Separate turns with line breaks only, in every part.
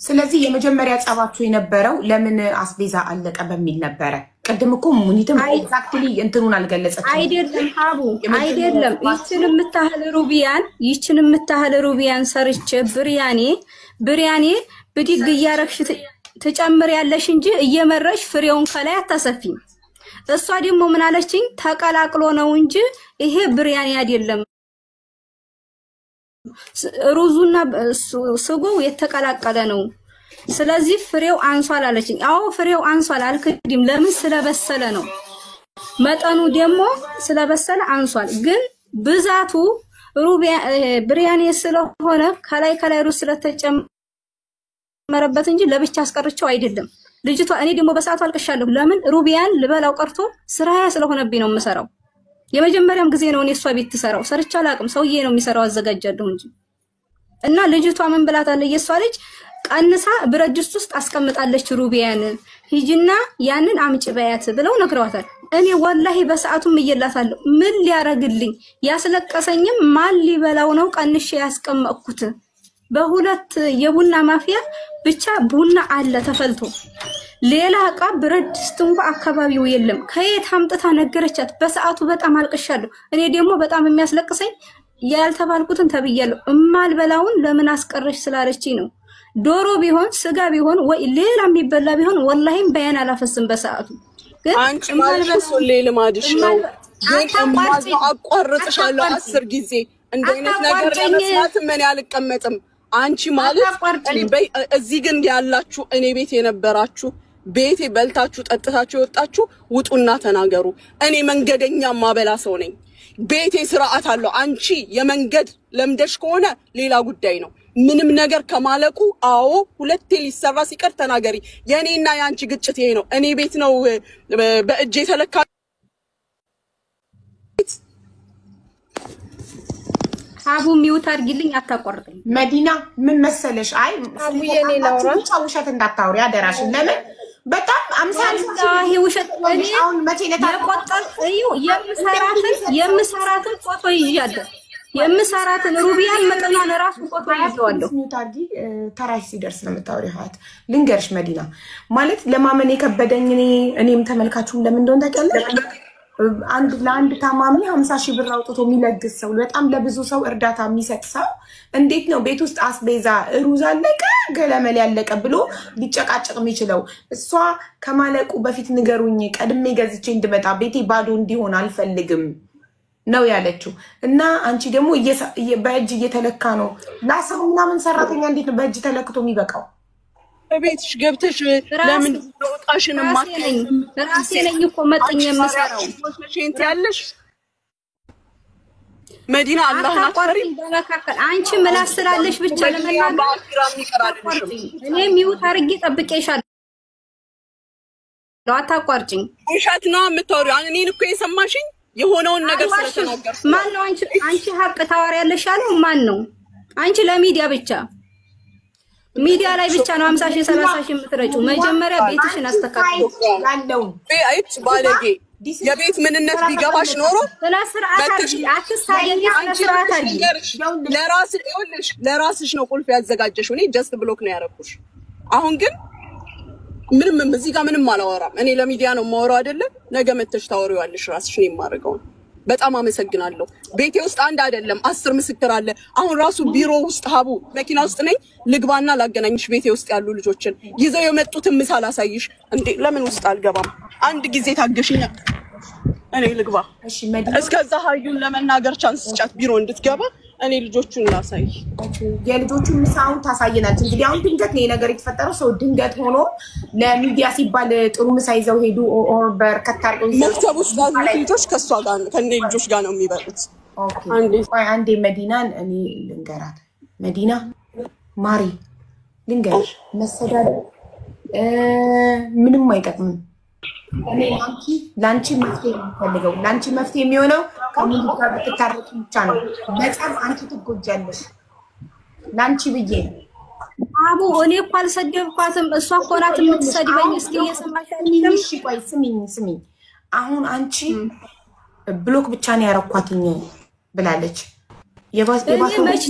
ስለዚህ የመጀመሪያ ጸባችሁ የነበረው ለምን አስቤዛ አለቀ በሚል ነበረ። ቀደም እኮ ሙኒትም ኤግዛክትሊ እንትኑን አልገለጸችም።
አይደለም ሀቡ አይደለም። ይችን የምታህል ሩቢያን ሰርቼ ብሪያኔ ብድግ እያረግሽ ትጨምሪያለሽ እንጂ እየመረሽ ፍሬውን ከላይ አታሰፊም። እሷ ደግሞ ምን አለችኝ? ተቀላቅሎ ነው እንጂ ይሄ ብሪያኔ አይደለም፣ ሩዙና ስጎው የተቀላቀለ ነው። ስለዚህ ፍሬው አንሷል አለችኝ። አዎ ፍሬው አንሷል አልክድም። ለምን? ስለበሰለ ነው። መጠኑ ደግሞ ስለበሰለ አንሷል። ግን ብዛቱ ብሪያኔ ስለሆነ ከላይ ሩዝ ስለተጨመረበት እንጂ ለብቻ አስቀርቸው አይደለም። ልጅቷ እኔ ደግሞ በሰዓቱ አልቀሻለሁ። ለምን? ሩቢያን ልበላው ቀርቶ ስራያ ስለሆነብኝ ነው የምሰራው። የመጀመሪያም ጊዜ ነው እኔ እሷ ቤት ትሰራው። ሰርቻ አላቅም። ሰውዬ ነው የሚሰራው፣ አዘጋጃለሁ እንጂ። እና ልጅቷ ምን ብላታለች? የሷ ልጅ ቀንሳ ብረት ድስት ውስጥ አስቀምጣለች ሩቢያን፣ ሂጂና ያንን አምጪ በያት ብለው ነግረዋታል። እኔ ወላሂ በሰዓቱም እየላታለሁ። ምን ሊያረግልኝ ያስለቀሰኝም ማን ሊበላው ነው ቀንሼ ያስቀመጥኩት። በሁለት የቡና ማፍያ ብቻ ቡና አለ ተፈልቶ፣ ሌላ እቃ ብረት ድስት እንኳን አካባቢው የለም። ከየት አምጥታ ነገረቻት። በሰዓቱ በጣም አልቀሻለሁ። እኔ ደግሞ በጣም የሚያስለቅሰኝ ያልተባልኩትን ተብያለሁ። እማልበላውን ለምን አስቀረሽ ስላለችኝ ነው። ዶሮ ቢሆን ስጋ ቢሆን ወይ ሌላ የሚበላ ቢሆን ወላሂም በያን አላፈስም በሰዓቱ። ግን
አንቺ ማለት ሁሌ ልማድሽ ነው። አቋርጥሻለሁ 10 ጊዜ እንደ አይነት ነገር ለመስራት ምን ያልቀመጥም። አንቺ ማለት እኔ እዚህ ግን ያላችሁ እኔ ቤት የነበራችሁ ቤቴ በልታችሁ ጠጥታችሁ የወጣችሁ ውጡና ተናገሩ። እኔ መንገደኛ ማበላ ሰው ነኝ። ቤቴ ስርዓት አለው። አንቺ የመንገድ ለምደሽ ከሆነ ሌላ ጉዳይ ነው። ምንም ነገር ከማለቁ አዎ ሁለቴ ሊሰራ ሲቀር ተናገሪ። የኔና ያንቺ ግጭት ይሄ ነው። እኔ ቤት ነው በእጄ ተለካ
አቡ ሚውት አድርጊልኝ፣ አታቋርጥኝ።
መዲና ምን መሰለሽ? አይ
አቡዬ ሌላውራ
ውሸት እንዳታወሪ አደራሽን። ለምን በጣም አምሳል
ይሄ ውሸት እኔ
አሁን መቼ
ለቆጠር እዩ የምሰራትን ፎቶ ይያለሁ። የምሰራትን ሩቢያን መጠኗን ራሱ ፎቶ ይዘዋለሁ።
ታዲ ተራሽ ሲደርስ ነው የምታወሪ። ሀያት ልንገርሽ መዲና ማለት ለማመን የከበደኝ እኔም ተመልካቹም ለምን እንደሆነ ታውቂያለሽ? ለአንድ ታማሚ 50 ሺህ ብር አውጥቶ የሚለግስ ሰው፣ በጣም ለብዙ ሰው እርዳታ የሚሰጥ ሰው እንዴት ነው ቤት ውስጥ አስቤዛ ሩዝ አለቀ ገለመል ያለቀ ብሎ ሊጨቃጨቅ የሚችለው? እሷ ከማለቁ በፊት ንገሩኝ ቀድሜ ገዝቼ እንድመጣ ቤቴ ባዶ እንዲሆን አልፈልግም ነው ያለችው። እና አንቺ ደግሞ በእጅ እየተለካ ነው ላሰው ምናምን። ሰራተኛ እንዴት ነው በእጅ ተለክቶ የሚበቃው?
ቤትሽ ገብተሽ ለምን ወጣሽን ማከኝ?
ራሴ ነኝ እኮ መጥኝ የምሰራው።
ሸንት ያለሽ መዲና አላህ አክበር።
አንቺ ምላስ ስላለሽ ብቻ ለመናገር እኔ ሚውት አድርጌ ጠብቄሻለሁ። አታቋርጭኝ።
ውሸት ነው የምታወሪው። እኔን እኮ የሰማሽኝ የሆነውን ነገር ስለተናገርኩ።
ማን ነው አንቺ ሀቅ ታወሪያለሽ ያለው ማን ነው? አንቺ ለሚዲያ ብቻ ሚዲያ ላይ ብቻ ነው 50 ሺህ 30 ሺህ የምትረጪው። መጀመሪያ ቤትሽን አስተካክሉ።
ያለው
አይት ባለጌ የቤት ምንነት ቢገባሽ ኖሮ ለራስሽ ነው ቁልፍ ያዘጋጀሽው። እኔ ጀስት ብሎክ ነው ያረኩሽ። አሁን ግን ምንም እዚህ ጋር ምንም አላወራም። እኔ ለሚዲያ ነው የማወራው አይደለም። ነገ መተሽ ታወሪዋለሽ ራስሽ ነው የማረጋው። በጣም አመሰግናለሁ። ቤቴ ውስጥ አንድ አይደለም 10 ምስክር አለ። አሁን ራሱ ቢሮ ውስጥ ሀቡ መኪና ውስጥ ነኝ። ልግባና ላገናኝሽ ቤቴ ውስጥ ያሉ ልጆችን ይዘው የመጡትን ምሳል አሳይሽ። እንዴ ለምን ውስጥ አልገባም? አንድ ጊዜ ታገሽኛ እኔ ልግባ።
እሺ መዲና
እስከዛ ሀዩን ለመናገር ቻንስ ስጫት ቢሮ እንድትገባ እኔ ልጆቹን ላሳይ።
የልጆቹን ምሳውን ታሳየናለች። እንግዲህ አሁን ድንገት ነው ነገር የተፈጠረው። ሰው ድንገት ሆኖ ለሚዲያ ሲባል ጥሩ ምሳ ይዘው ሄዱ። ኦር በርከት አድርገው
መክተብ ውስጥ ያሉ ልጆች ከሷ ጋር ከኔ ልጆች ጋር ነው የሚበሉት።
ኦኬ አንዴ መዲናን እኔ ልንገራት። መዲና ማሪ ልንገርሽ፣ መሰዳደብ ምንም አይጠቅምም። እኔ ላንቺ መፍትሄ የምፈልገው ላንቺ መፍትሄ የሚሆነው ከሙሉ ጋር ብትታረቂ ብቻ ነው። በጣም አንቺ ትጎጃለሽ። ላንቺ ብዬ ነው
አቡ። እኔ እኮ አልሰደብኳትም። እሷ እኮ ናት የምትሰድበኝ። እስኪ እየሰማሽ አይደለም?
እሺ ቆይ ስሚኝ። አሁን አንቺ ብሎክ ብቻ ነው ያረኳትኝ። ብላለች።
መች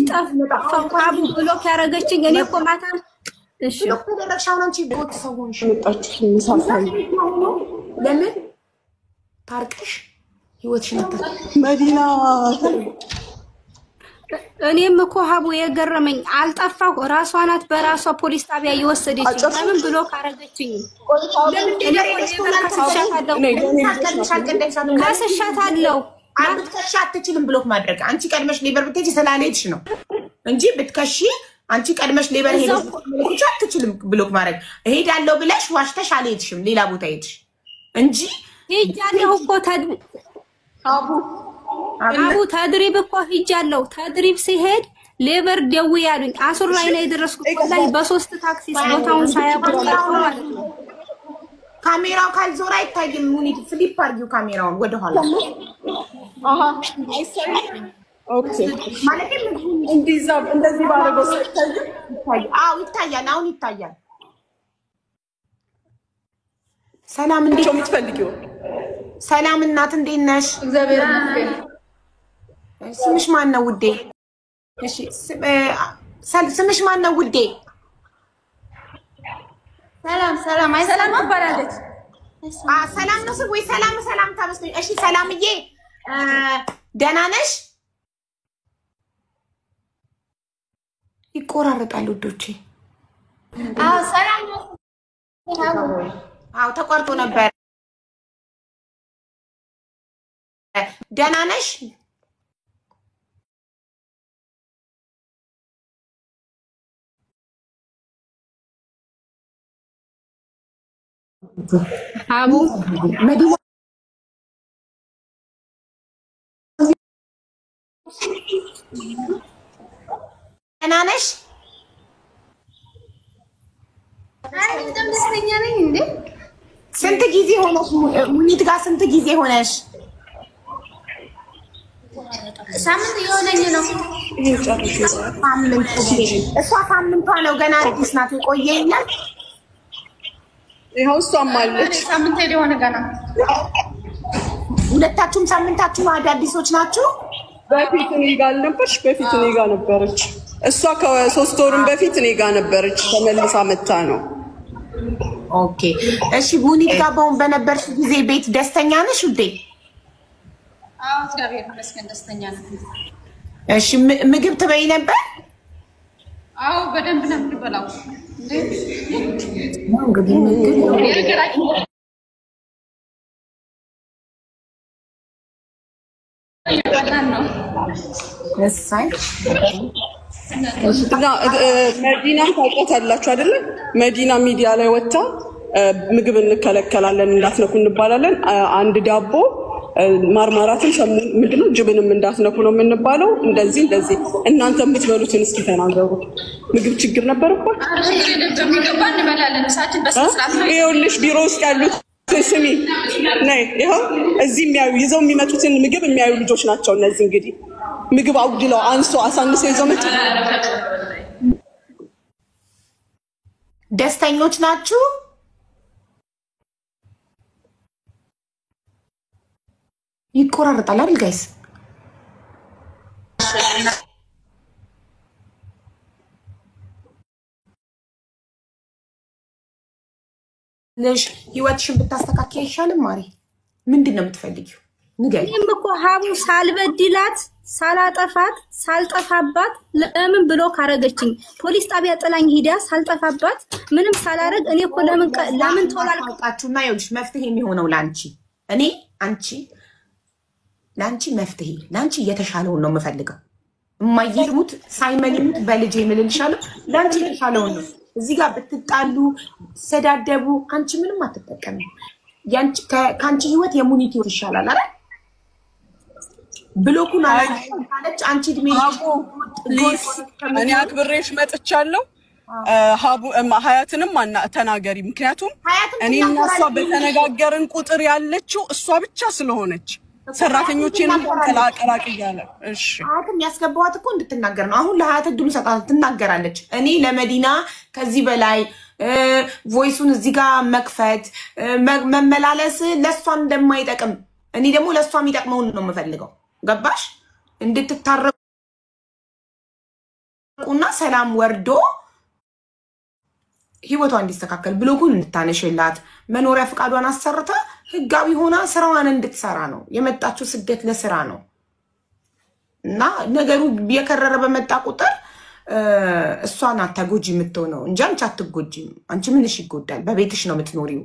ጠፋሁ ሀቡ ብሎክ ያደረገችኝ እኔ እኮ ማታ እሺ
ተደረግሻው አንቺ ጎት ሰውንሽ
መጣችሁ ምሳፋይ
ለምን ታርቅሽ ህይወትሽን
መዲና
እኔም እኮ ሀቡ የገረመኝ አልጠፋሁ ራሷ ናት በራሷ ፖሊስ ጣቢያ እየወሰደች ለምን ብሎክ አደረገችኝ ከስሻታለሁ
ብትከሺ አትችልም ብሎክ ማድረግ አንቺ ቀድመሽ ሌበር ብትሄጂ ስላልሄድሽ ነው እንጂ ብትከሺ አንቺ ቀድመሽ ሌበር ሄደሽ አትችልም ብሎክ ማድረግ እሄዳለሁ ብለሽ ዋሽተሽ አልሄድሽም ሌላ ቦታ ሄድሽ እንጂ
ሄጃለሁ እኮ አቡ ተድሪብ እኮ ሄጃለሁ ተድሪብ ሲሄድ ሌበር ደውይ ያሉኝ አሱር ላይ ነው የደረስኩት ወላሂ በሶስት ታክሲ ቦታውን ሳያውቁ ማለት ነው
ካሜራው ካልዞር አይታይም ሙኒት ፍሊፕ አድርጊው ካሜራውን ወደ ኋላ
ኦኬ ማለት እንደዚህ ባረገው
ይታያል አሁን ይታያል ሰላም እንዴት
ነው የምትፈልጊው
ሰላም እናት እንዴት ነሽ
እግዚአብሔር ይመስገን
ስምሽ ማን ነው ውዴ እሺ ስምሽ ማን ነው ውዴ
ሰላም አይ ሰላም ትባላለች
ሰላም ነው ወይ ሰላም ታመስገኝ እሺ ሰላምዬ ደህና ነሽ ይቆራረጣል ውዶቼ
ሰላም ነው
ተቋርጦ ነበር ደህና ነሽ
ሀቡ
መዲና ደህና ነሽ
በጣም ደስተኛ ነኝ እንዴ
ስንት ጊዜ ሆነሽ ሙኒት ጋር ስንት ጊዜ ሆነሽ
ሳምንት የሆነኝ ነው
ሳምንት እሷ ሳምንቷ ነው ገና አዲስ ናት የቆየኛል
ይኸው እሷም አለች
ሳምንት የሆነ ገና
ሁለታችሁም ሳምንታችሁ አዳዲሶች ናችሁ
በፊት እኔ ጋር አልነበርሽ በፊት እኔ ጋር ነበረች እሷ ከ3 ወርም በፊት እኔ ጋር ነበረች ተመልሳ መጣ ነው
ኦኬ እሺ ሙኒት ጋር በነበርሽ ጊዜ ቤት ደስተኛ ነሽ ውዴ
እግዚአብሔር ይመስገን ደስተኛ ነኝ
እሺ ምግብ ትበይ ነበር
በደንብ ነው የምበላው
እንግዲህ
መዲና ታውቃታላችሁ አይደለ መዲና ሚዲያ ላይ ወጣ ምግብ እንከለከላለን እንዳትነኩ እንባላለን አንድ ዳቦ ማርማራትን ምንድነው ጅብንም እንዳትነኩ ነው የምንባለው እንደዚህ እናንተ የምትበሉትን እስኪ ተናገሩ ምግብ ችግር ነበርባችሁ ይኸውልሽ ቢሮ ውስጥ ያሉት ስሚ ነይ ይኸው እዚህ ይዘው የሚመጡትን ምግብ የሚያዩ ልጆች ናቸው እነዚህ እንግዲህ ምግብ አውድለው አንሶ አሳንሰው ይዘው መጡ
ደስተኞች ናችሁ ይቆራረጣል አይደል ጋይስ ለሽ ህይወትሽን ብታስተካክል አይሻልም ማሪ ምንድነው የምትፈልጊው ንገሪ
እኔም እኮ ሀቡ ሳልበድላት ሳላጠፋት ሳልጠፋባት ለምን ብሎ ካረገችኝ ፖሊስ ጣቢያ ጥላኝ ሄዳ ሳልጠፋባት ምንም ሳላረግ እኔ እኮ ለምን
ተወላልቃችሁና ይኸውልሽ መፍትሄ የሚሆነው ላንቺ እኔ አንቺ ላንቺ መፍትሄ ላንቺ የተሻለውን ነው የምፈልገው የማይልሙት ሳይመልሙት በልጅ የምልልሻለሁ ላንቺ የተሻለውን ነው እዚህ ጋር ብትጣሉ ሰዳደቡ አንቺ ምንም አትጠቀሚ ያንቺ ካንቺ ህይወት የሙኒት ህይወት ይሻላል አይደል ብሎኩን አለች አንቺ ድሜ
እኔ አክብሬሽ መጥቻለሁ ሀቡ ሀያትንም ተናገሪ ምክንያቱም እኔ እና እሷ በተነጋገርን ቁጥር ያለችው እሷ ብቻ ስለሆነች ሰራተኞቼን ቀላቀላቅ ይያለ እሺ
ሀያትም ያስገባዋት እኮ እንድትናገር ነው አሁን ለሀያት እድሉ ሰጣት ትናገራለች እኔ ለመዲና ከዚህ በላይ ቮይሱን እዚህ ጋር መክፈት መመላለስ ለሷ እንደማይጠቅም እኔ ደግሞ ለሷ የሚጠቅመውን ነው የምፈልገው ገባሽ እንድትታረቁና ሰላም ወርዶ ህይወቷ እንዲስተካከል ብሎጉን እንድታነሽላት መኖሪያ ፍቃዷን አሰርታ ህጋዊ ሆና ስራዋን እንድትሰራ ነው የመጣችው። ስደት ለስራ ነው እና ነገሩ የከረረ በመጣ ቁጥር እሷን አታጎጂ የምትሆነው እንጂ አንቺ አትጎጂም። አንቺ ምንሽ ይጎዳል? በቤትሽ ነው የምትኖሪው።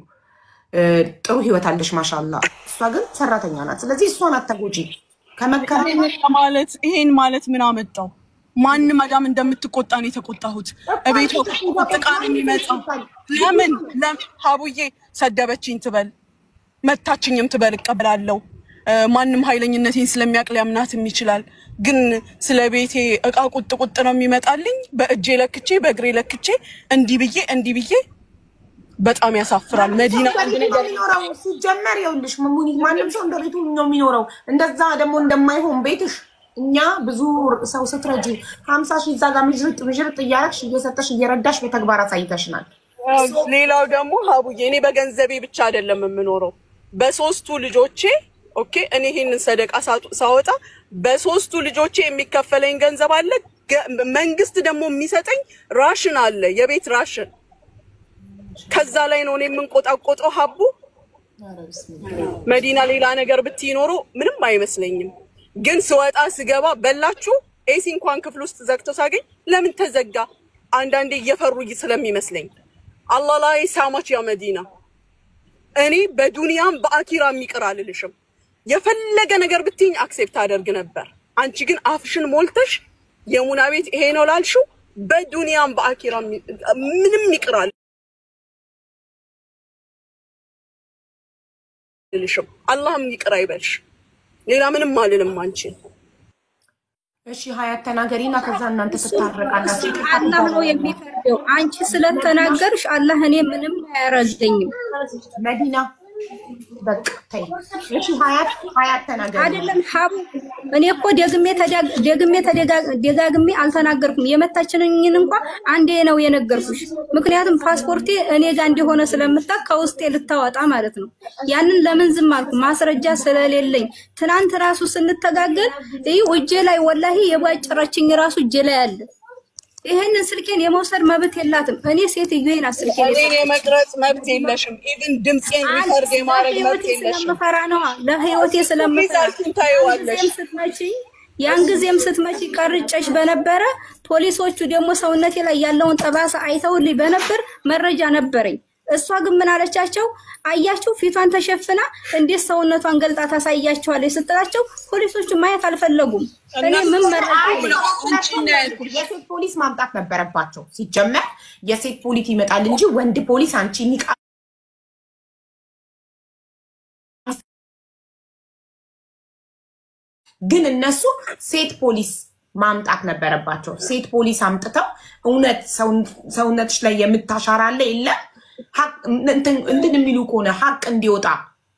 ጥሩ ህይወት አለሽ ማሻአላ። እሷ ግን ሰራተኛ ናት። ስለዚህ እሷን አታጎጂ።
ይሄን ማለት ምን አመጣው? ማን ማዳም እንደምትቆጣ ነው የተቆጣሁት። እቤቷ ጥቃን የሚመጣው ለምን ሀቡዬ ሰደበችኝ ትበል መታችኝም ትበል እቀበላለሁ። ማንም ኃይለኝነቴን ስለሚያውቅ ሊያምናትም ይችላል። ግን ስለ ቤቴ እቃ ቁጥ ነው የሚመጣልኝ በእጄ ለክቼ በእግሬ ለክቼ እንዲህ ብዬ በጣም ያሳፍራል። መዲና
እንደሚኖረው ሲጀመር ይኸውልሽ ሙኒት ማንም ሰው እንደቤቱ ነው የሚኖረው። እንደዛ ደግሞ እንደማይሆን ቤትሽ እኛ ብዙ ሰው ስትረጂ 50 ሺህ እዛ ጋር ምጅርጥ እያረግሽ እየሰጠሽ እየረዳሽ በተግባር አሳይተሽናል።
ሌላው ደግሞ ሀቡዬ እኔ በገንዘቤ ብቻ አይደለም የምኖረው በሶስቱ ልጆቼ ኦኬ። እኔ ይሄንን ሰደቃ ሳወጣ በሶስቱ ልጆቼ የሚከፈለኝ ገንዘብ አለ። መንግስት ደግሞ የሚሰጠኝ ራሽን አለ፣ የቤት ራሽን። ከዛ ላይ ነው እኔ የምንቆጣቆጠው። ሀቡ መዲና ሌላ ነገር ብትይኖሩ ምንም አይመስለኝም። ግን ስወጣ ስገባ በላችሁ ኤሲ እንኳን ክፍል ውስጥ ዘግቶ ሳገኝ ለምን ተዘጋ? አንዳንዴ እየፈሩ ስለሚመስለኝ አላህ ላይ ሳማች ያ መዲና። እኔ በዱንያም በአኪራም ይቅር አልልሽም። የፈለገ ነገር ብትይኝ አክሴፕት አደርግ ነበር። አንቺ ግን አፍሽን ሞልተሽ የሙና ቤት ይሄ ነው ላልሽው በዱንያም በአኪራም ምንም ይቅር አልልሽም። አላህም ይቅር አይበልሽ። ሌላ ምንም አልልም አንቺ።
እሺ ሀያት ተናገሪና ከዛ እናንተ ተታረቃላችሁ።
አላህ ነው የሚፈርደው። አንቺ ስለተናገርሽ አላህ እኔ ምንም አያረገኝም።
መዲና በቃ ተይ። እሺ ሀያት ተናገሪ።
አይደለም ሀቡ እኔ እኮ ደጋግሜ አልተናገርኩም። የመታችኝን እንኳን አንዴ ነው የነገርኩሽ። ምክንያቱም ፓስፖርቴ እኔ ጋር እንደሆነ ስለምታውቅ ከውስጤ ልታወጣ ማለት ነው። ያንን ለምን ዝም አልኩ? ማስረጃ ስለሌለኝ። ትናንት ራሱ ስንተጋገል እጄ ላይ ወላሂ የባጭራችኝ ራሱ እጄ ላይ አለ። ይሄንን ስልኬን የመውሰድ መብት የላትም። እኔ ሴትዮዬን አስልኬን
የመቅረጽ መብት የለሽም። ኢቭን ድምጼን ሪከርድ የማድረግ መብት የለሽም።
ስለምፈራ ነው ለህይወቴ ስለምፈራ ያን ጊዜም ስትመጪ ቀርጨሽ በነበረ ፖሊሶቹ ደግሞ ሰውነቴ ላይ ያለውን ጠባሳ አይተውልኝ በነበር መረጃ ነበረኝ። እሷ ግን ምን አለቻቸው? አያችሁ ፊቷን ተሸፍና እንዴት ሰውነቷን ገልጣ ታሳያቸዋለች ስትላቸው ፖሊሶቹ ማየት አልፈለጉም። እኔ ምን መረጃ
የሴት ፖሊስ ማምጣት ነበረባቸው። ሲጀመር የሴት ፖሊስ ይመጣል እንጂ ወንድ ፖሊስ አንቺ ንቃ ግን እነሱ ሴት ፖሊስ ማምጣት ነበረባቸው። ሴት ፖሊስ አምጥተው እውነት ሰውነትሽ ላይ የምታሻራለ የለ ሀቅ እንትን የሚሉ ከሆነ ሀቅ እንዲወጣ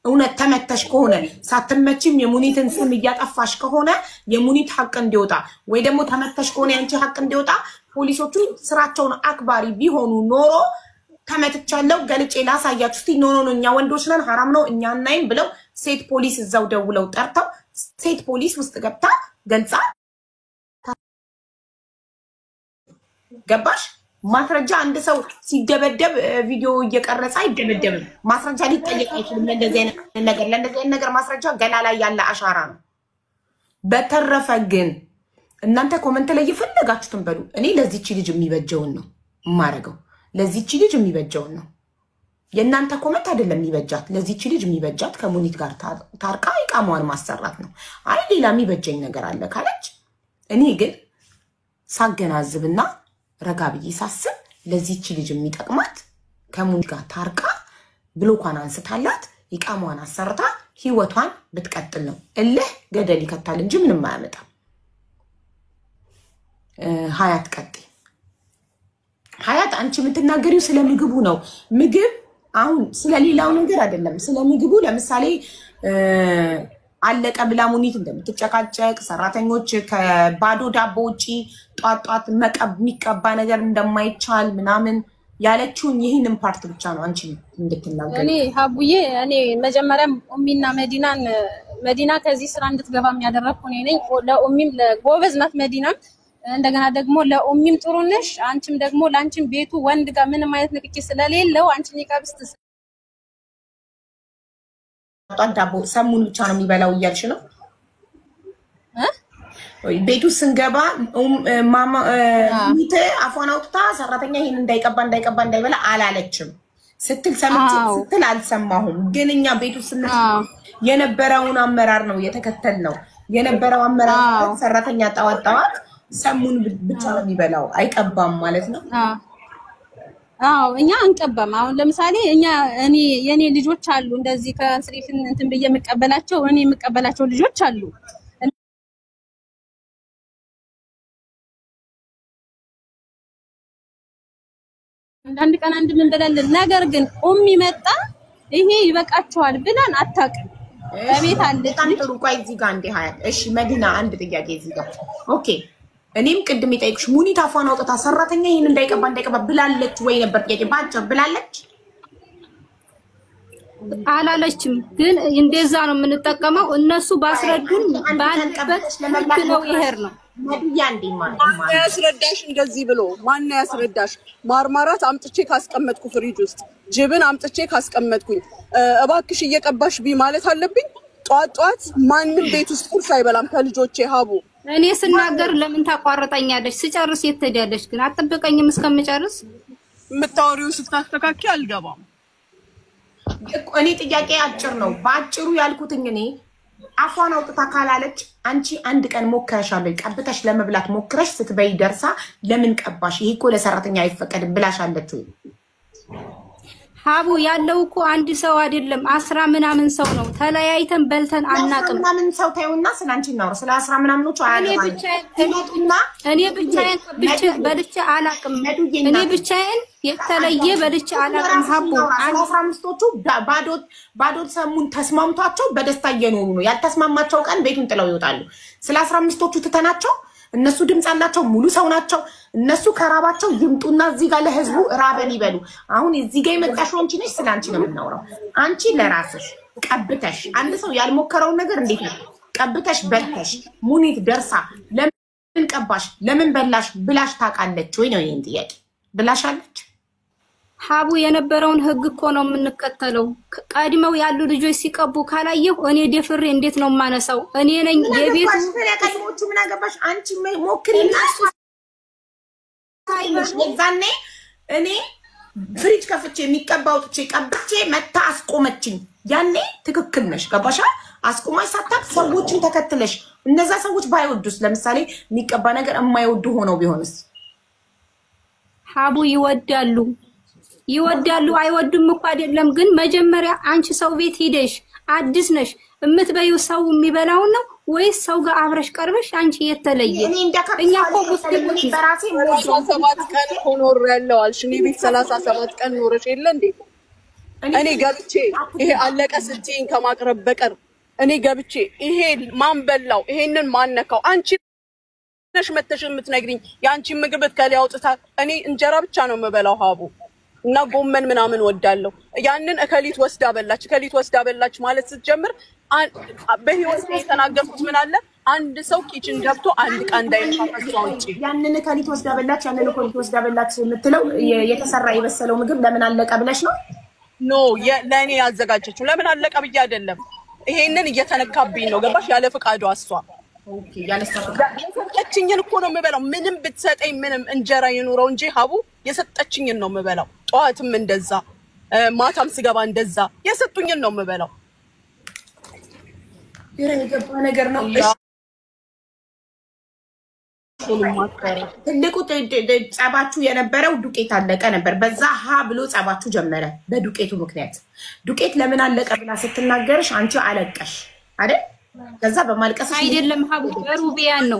እውነት ተመተሽ ከሆነ ሳትመችም የሙኒትን ስም እያጠፋሽ ከሆነ የሙኒት ሀቅ እንዲወጣ ወይ ደግሞ ተመተሽ ከሆነ ያንቺ ሀቅ እንዲወጣ ፖሊሶቹ ስራቸውን አክባሪ ቢሆኑ ኖሮ ተመትቻለሁ ገልጬ ላሳያችሁ እስቲ ኖ እኛ ወንዶች ነን ሐራም ነው እኛ እናይም ብለው ሴት ፖሊስ እዛው ደውለው ጠርተው ሴት ፖሊስ ውስጥ ገብታ ገልጻ ገባሽ? ማስረጃ አንድ ሰው ሲደበደብ ቪዲዮ እየቀረጸ አይደበደብም። ማስረጃ ሊጠየቅ አይችልም። ለእንደዚህ ነገር ማስረጃ ገላ ላይ ያለ አሻራ ነው። በተረፈ ግን እናንተ ኮሜንት ላይ እየፈለጋችሁትን በሉ። እኔ ለዚህች ልጅ የሚበጀውን ነው የማረገው። ለዚህች ልጅ የሚበጀውን ነው። የእናንተ ኮሜንት አይደለም የሚበጃት። ለዚህች ልጅ የሚበጃት ከሙኒት ጋር ታርቃ ኢቃማዋን ማሰራት ነው። አይ ሌላ የሚበጀኝ ነገር አለ ካለች እኔ ግን ሳገናዝብና ረጋ ብዬ ሳስብ ለዚህች ልጅ የሚጠቅማት ከሙኒት ጋር ታርቃ ብሎኳን አንስታላት ኢቃማዋን አሰርታ ህይወቷን ብትቀጥል ነው። እልህ ገደል ይከታል እንጂ ምንም አያመጣም። ሀያት ቀጥ ሀያት አንቺ የምትናገሪው ስለ ምግቡ ነው። ምግብ አሁን ስለሌላው ነገር አይደለም። ስለ ምግቡ ለምሳሌ አለቀ ብላ ሙኒት እንደምትጨቃጨቅ ሰራተኞች ከባዶ ዳቦ ውጪ ጧጧት የሚቀባ ነገር እንደማይቻል ምናምን ያለችውን ይህንን ፓርት ብቻ ነው አንቺ እንድትናገሪ።
እኔ ሀቡዬ እኔ መጀመሪያም ኡሚና መዲናን
መዲና ከዚህ ስራ እንድትገባ የሚያደረኩ እኔ ነኝ። ለኡሚም ለጎበዝ ናት መዲናም እንደገና ደግሞ ለኡሚም ጥሩ ነሽ። አንቺም ደግሞ ላንቺም ቤቱ ወንድ ጋር ምንም አይነት ንክኪ ስለሌለው አንቺ ኒቃብስት
ዳቦ ሰሙን ብቻ ነው የሚበላው እያልሽ ነው? ቤቱ ስንገባ ማማ ሚተ አፏን አውጥታ ሰራተኛ ይሄን እንዳይበላ አላለችም ስትል አልሰማሁም። ግን እኛ ቤቱ ስንት የነበረውን አመራር ነው የተከተልነው። የነበረው አመራር ሰራተኛ ጠዋት ሰሙን ብቻ ነው የሚበላው አይቀባም ማለት ነው።
አዎ እኛ አንቀባም። አሁን ለምሳሌ የኔ ልጆች አሉ እንደዚህ ከስሪፍን እንትን በየ የምቀበላቸው የምቀበላቸው ልጆች አሉ። አንድ ቀን አንድ ምን ብለን ነገር ግን ኡሚ መጣ ይሄ ይበቃቸዋል ብለን አታውቅም። በቤት አለ
በጣም ጥሩ። ቆይ እዚህ ጋር እንደ ሀያት እሺ መዲና አንድ ጥያቄ እዚህ ጋር ኦኬ። እኔም ቅድም የጠየቅሽ ሙኒት አፏን አውጥታ ሰራተኛ ይሄን እንዳይቀባ ብላለች ወይ ነበር ጥያቄ። ባጭር ብላለች
አላለችም። ግን እንደዛ ነው የምንጠቀመው። እነሱ ባስረዱን ባንበት ልክ ነው ይሄር ነው
መዲያ እንዴ
ማን ያስረዳሽ? እንደዚህ ብሎ ማን ያስረዳሽ? ማርማራት አምጥቼ ካስቀመጥኩ ፍሪጅ ውስጥ ጅብን አምጥቼ ካስቀመጥኩኝ እባክሽ እየቀባሽ ቢ ማለት አለብኝ? ጧት ማንም ቤት ውስጥ ቁርስ አይበላም ከልጆቼ ሀቡ።
እኔ ስናገር ለምን ታቋርጠኛለሽ? ስጨርስ የት ትሄዳለሽ? ግን አትጠብቀኝም እስከምጨርስ?
የምታወሪው ስታስተካኪ አልገባም።
እኔ ጥያቄ አጭር ነው። በአጭሩ ያልኩትኝ እኔ አፏን አውጥታ ካላለች አንቺ አንድ ቀን ሞክረሻለሽ፣ ቀብተሽ ለመብላት ሞክረሽ ስትበይ ደርሳ ለምን ቀባሽ? ይሄ እኮ ለሰራተኛ አይፈቀድም ብላሻለች ወይ?
ሀቡ ያለው እኮ አንድ ሰው አይደለም 10 ምናምን ሰው ነው። ተለያይተን በልተን አናቅም።
ምናምን ሰው ታዩና ስላንቺ ነው ስለ 10 ምናምኖቹ አያለማኝ።
እኔ ብቻዬን በልቼ አላቅም። እኔ ብቻዬን የተለየ በልቼ አላቅም። ሀቡ
15ቶቹ ባዶ ሰሙን ተስማምቷቸው በደስታ እየኖሩ ነው። ያልተስማማቸው ቀን ቤቱን ጥለው ይወጣሉ። ስለ 15ቶቹ ትተናቸው እነሱ ድምጽ አላቸው፣ ሙሉ ሰው ናቸው። እነሱ ከራባቸው ይምጡና እዚህ ጋር ለህዝቡ ራበን ይበሉ። አሁን እዚህ ጋር የመጣሽው አንቺ ነሽ። ስላንቺ ነው የምናወራው። አንቺ ለራስሽ ቀብተሽ አንድ ሰው ያልሞከረውን ነገር እንዴት ነው ቀብተሽ በልተሽ ሙኒት ደርሳ ለምን ቀባሽ ለምን በላሽ ብላሽ ታውቃለች ወይ ነው ይሄን ጥያቄ። ብላሻለች?
ሀቡ የነበረውን ህግ እኮ ነው የምንከተለው። ቀድመው ያሉ ልጆች ሲቀቡ ካላየሁ እኔ ደፍሬ እንዴት ነው ማነሳው? እኔ ነኝ የቤቱ
ቀድሞቹ ምን አገባሽ አንቺ? ሞክሪና የዛኔ እኔ ፍሪጅ ከፍቼ የሚቀባው ጥቼ ቀብቼ መታ አስቆመችኝ። ያኔ ትክክል ነሽ። ገባሻ? አስቆማሽ ሳታክ ሰዎችን ተከትለሽ እነዛ ሰዎች ባይወዱስ? ለምሳሌ የሚቀባ ነገር የማይወዱ ሆነው ቢሆንስ?
ሀቡ ይወዳሉ አይወዱም እኮ አይደለም። ግን መጀመሪያ አንቺ ሰው ቤት ሄደሽ አዲስ ነሽ የምትበይው ሰው የሚበላው ነው ወይስ ሰው ጋር አብረሽ ቀርበሽ አንቺ የተለየ? እኛ እኮ ሙስሊሞች
በራሴ
37 ቀን ሆኖር ያለው አልሽ። እኔ ቤት 37 ቀን ኖረሽ የለ እንዴ? እኔ ገብቼ ይሄ አለቀ ስትይኝ ከማቅረብ በቀር እኔ ገብቼ ይሄ ማን በላው ይሄንን ማን ነካው? አንቺ ነሽ መተሽ የምትነግሪኝ የአንቺ ምግብ ከላይ አውጥታ። እኔ እንጀራ ብቻ ነው የምበላው ሀቡ እና ጎመን ምናምን ወዳለሁ። ያንን እከሊት ወስዳ በላች ማለት ስትጀምር በህይወት የተናገርኩት ምን አለ? አንድ ሰው ኪችን ገብቶ አንድ ቃ እንዳይነፋፈስ አንቺ
ያንን እከሊት ወስዳ በላች የምትለው የተሰራ የበሰለው ምግብ ለምን አለቀ ብለሽ ነው?
ኖ ለእኔ ያዘጋጀችው ለምን አለቀ ብዬ አይደለም። ይሄንን እየተነካብኝ ነው። ገባሽ? ያለ ፍቃዷ እሷ የሰጠችኝን እኮ ነው የምበላው። ምንም ብትሰጠኝ ምንም እንጀራ ይኑረው እንጂ ሀቡ የሰጠችኝን ነው የምበላው። ጠዋትም እንደዛ ማታም ስገባ እንደዛ የሰጡኝን ነው የምበላው።
የገባ ነገር ነው። ትልቁ ጸባችሁ የነበረው ዱቄት አለቀ ነበር። በዛ ሀ ብሎ ጸባችሁ ጀመረ በዱቄቱ ምክንያት። ዱቄት ለምን አለቀ ብላ ስትናገርሽ አንቺ አለቀሽ አይደል? ከዛ በማልቀስ
አይደለም ሀቡ በሩቢያን ነው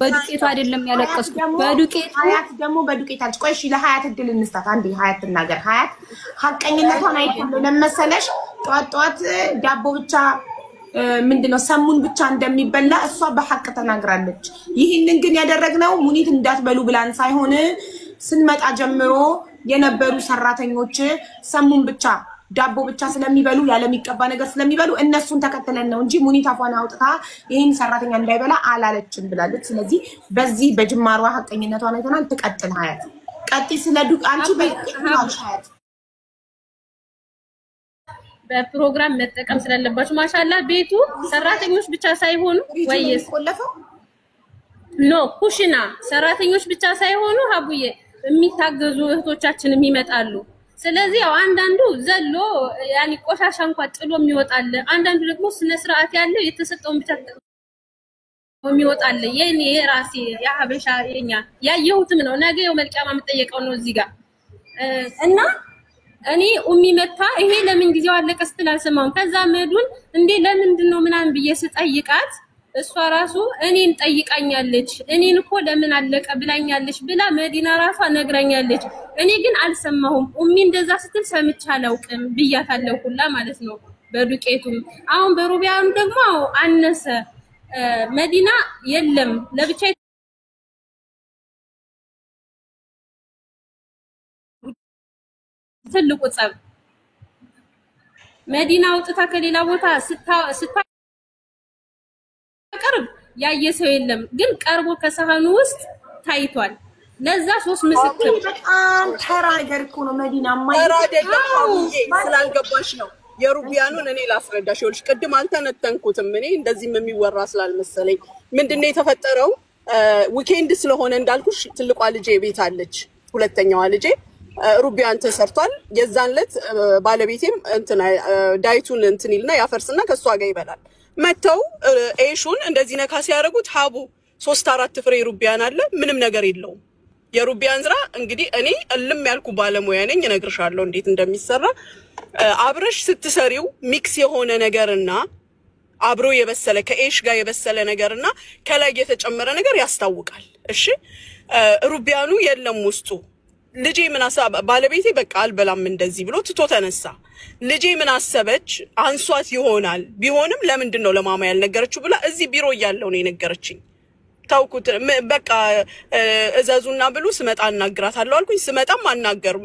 በዱቄቱ አይደለም ያለቀስኩት። በዱቄቱ
ሀያት ደግሞ በዱቄት አልች። ቆይ እሺ ለሀያት እድል እንስጣት አንዴ። ሀያት ትናገር። ሀያት ሀቀኝነቷን አይደለም ለመሰለሽ ጧት ዳቦ ብቻ ምንድነው ሰሙን ብቻ እንደሚበላ እሷ በሐቅ ተናግራለች። ይህንን ግን ያደረግነው ሙኒት እንዳትበሉ ብላን ሳይሆን ስንመጣ ጀምሮ የነበሩ ሰራተኞች ሰሙን ብቻ ዳቦ ብቻ ስለሚበሉ ያለሚቀባ ነገር ስለሚበሉ እነሱን ተከተለን ነው እንጂ ሙኒት አፏን አውጥታ ይሄን ሰራተኛ እንዳይበላ አላለችም ብላለች። ስለዚህ በዚህ በጅማሯ ሐቀኝነቷን አይተናል። ትቀጥል ሀያት ቀጥይ ስለዱ አንቺ በቃ ሀያት
በፕሮግራም መጠቀም ስለለባችሁ ማሻአላ ቤቱ ሰራተኞች ብቻ ሳይሆኑ ወይስ
ቆለፈው
ኖ ኩሽና ሰራተኞች ብቻ ሳይሆኑ ሀቡዬ የሚታገዙ እህቶቻችንም ይመጣሉ። ስለዚህ ያው አንዳንዱ ዘሎ ያኒ ቆሻሻ እንኳን ጥሎ የሚወጣል አንዳንዱ ደግሞ ስነ ስርዓት ያለው የተሰጠውን ብቻ የሚወጣል የኔ ራሴ ያሀበሻ የኛ ያየሁትም ነው ነገ የው መልቂያማ መጠየቀው ነው እዚህ ጋር እና እኔ ኡሚ መታ ይሄ ለምን ጊዜው አለቀ ስትል አልሰማሁም። ከዛ መዱን እንዴ ለምንድነው ምናምን ብዬ ስጠይቃት እሷ ራሱ እኔን ጠይቃኛለች እኔን እኮ ለምን አለቀ ብላኛለች ብላ መዲና ራሷ ነግራኛለች። እኔ ግን አልሰማሁም ኡሚ እንደዛ ስትል ሰምቼ አላውቅም ብያታለሁ ሁላ ማለት ነው። በዱቄቱም አሁን በሩቢያም ደግሞ አነሰ መዲና የለም ለብቻ ትልቁ ጸብ መዲና አውጥታ ከሌላ ቦታ ስታቀርብ ያየ ሰው የለም ግን ቀርቦ ከሳህኑ ውስጥ ታይቷል። ለዛ ሶስት ምስክር
በጣም ተራ ነገር እኮ ነው መዲና
ተራ አይደለም ስላልገባሽ ነው። የሩቢያኑን እኔ ላስረዳሽ ይኸውልሽ ቅድም አልተነተንኩትም እኔ እንደዚህም የሚወራ ስላልመሰለኝ ምንድነው የተፈጠረው ዊኬንድ ስለሆነ እንዳልኩሽ ትልቋ ልጄ ቤት አለች ሁለተኛዋ ልጄ ሩቢያን ተሰርቷል። የዛንለት ባለቤቴም እንትና ዳይቱን እንትንልና ያፈርስና ከሷ ጋር ይበላል። መተው ኤሹን እንደዚህ ነካ ሲያደርጉት ሀቡ 3-4 ፍሬ ሩቢያን አለ ምንም ነገር የለውም። የሩቢያን ዝራ እንግዲህ እኔ እልም ያልኩ ባለሙያ ነኝ እነግርሻለሁ እንዴት እንደሚሰራ። አብረሽ ስትሰሪው ሚክስ የሆነ ነገርና አብሮ የበሰለ ከኤሽ ጋር የበሰለ ነገርና ከላይ የተጨመረ ነገር ያስታውቃል። እሺ ሩቢያኑ የለም ውስጡ። ልጄ ምን አሰበ ባለቤቴ በቃ አልበላም እንደዚህ ብሎ ትቶ ተነሳ። ልጄ ምን አሰበች አንሷት ይሆናል ቢሆንም ለምንድነው ለማማ ያልነገረችው ብላ እዚህ ቢሮ ያለው ነው የነገረችኝ። ታውቁት በቃ እዛዙና ብሉ ስመጣ አናግራታለሁ አልኩኝ። ስመጣም አናገር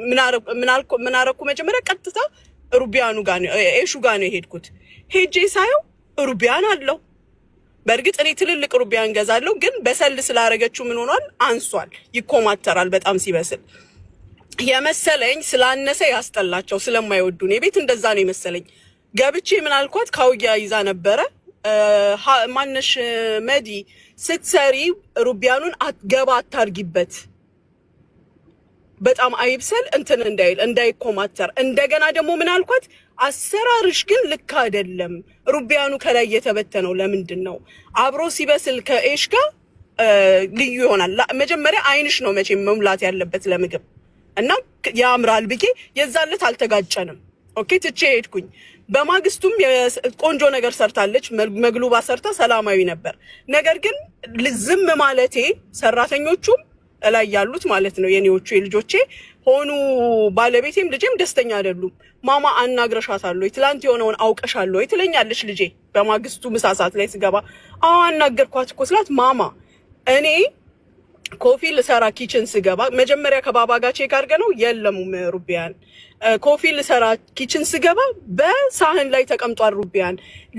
ምን አረኩ መጀመሪያ ቀጥታ ሩቢያኑ ጋር ነው ኤሹ ጋር ነው የሄድኩት። ሄጄ ሳይው ሩቢያን አለው። በእርግጥ እኔ ትልልቅ ሩቢያን ገዛለሁ ግን በሰል ስላረገችው ምን ሆኗል አንሷል ይኮማተራል በጣም ሲበስል የመሰለኝ ስላነሰ ያስጠላቸው ስለማይወዱ ነው ቤት እንደዛ ነው የመሰለኝ። ገብቼ ምን አልኳት ካውያ ይዛ ነበረ ማነሽ መዲ ስትሰሪ ሩቢያኑን አትገባ አታርጊበት በጣም አይብሰል እንትን እንዳይኮማተር እንደገና ደግሞ ምን አልኳት አሰራርሽ ግን ልክ አይደለም ሩቢያኑ ከላይ የተበተነው ለምንድነው አብሮ ሲበስል ከኤሽ ጋር ልዩ ይሆናል። መጀመሪያ አይንሽ ነው መቼም መሙላት ያለበት ለምግብ እና ያምራል ብዬ የዛለት አልተጋጨንም። ኦኬ ትቼ ሄድኩኝ። በማግስቱም ቆንጆ ነገር ሰርታለች መግሉባ ሰርታ ሰላማዊ ነበር። ነገር ግን ዝም ማለቴ ሰራተኞቹም ላይ ያሉት ማለት ነው የኔዎቹ የልጆቼ ሆኑ ባለቤቴም ልጄም ደስተኛ አይደሉም። ማማ አናግረሻታለሁ ትላንት የሆነውን አውቀሻለሁ ትለኛለች ልጄ በማግስቱ ምሳሳት ላይ ስገባ አናገርኳት እኮ ስላት ማማ እኔ ኮፊ ልሰራ ኪችን ስገባ መጀመሪያ ከባባ ጋር ቼክ አድርገነው የለም ሩቢያን ኮፊ ልሰራ ኪችን ስገባ በሳህን ላይ ተቀምጧል ሩቢያን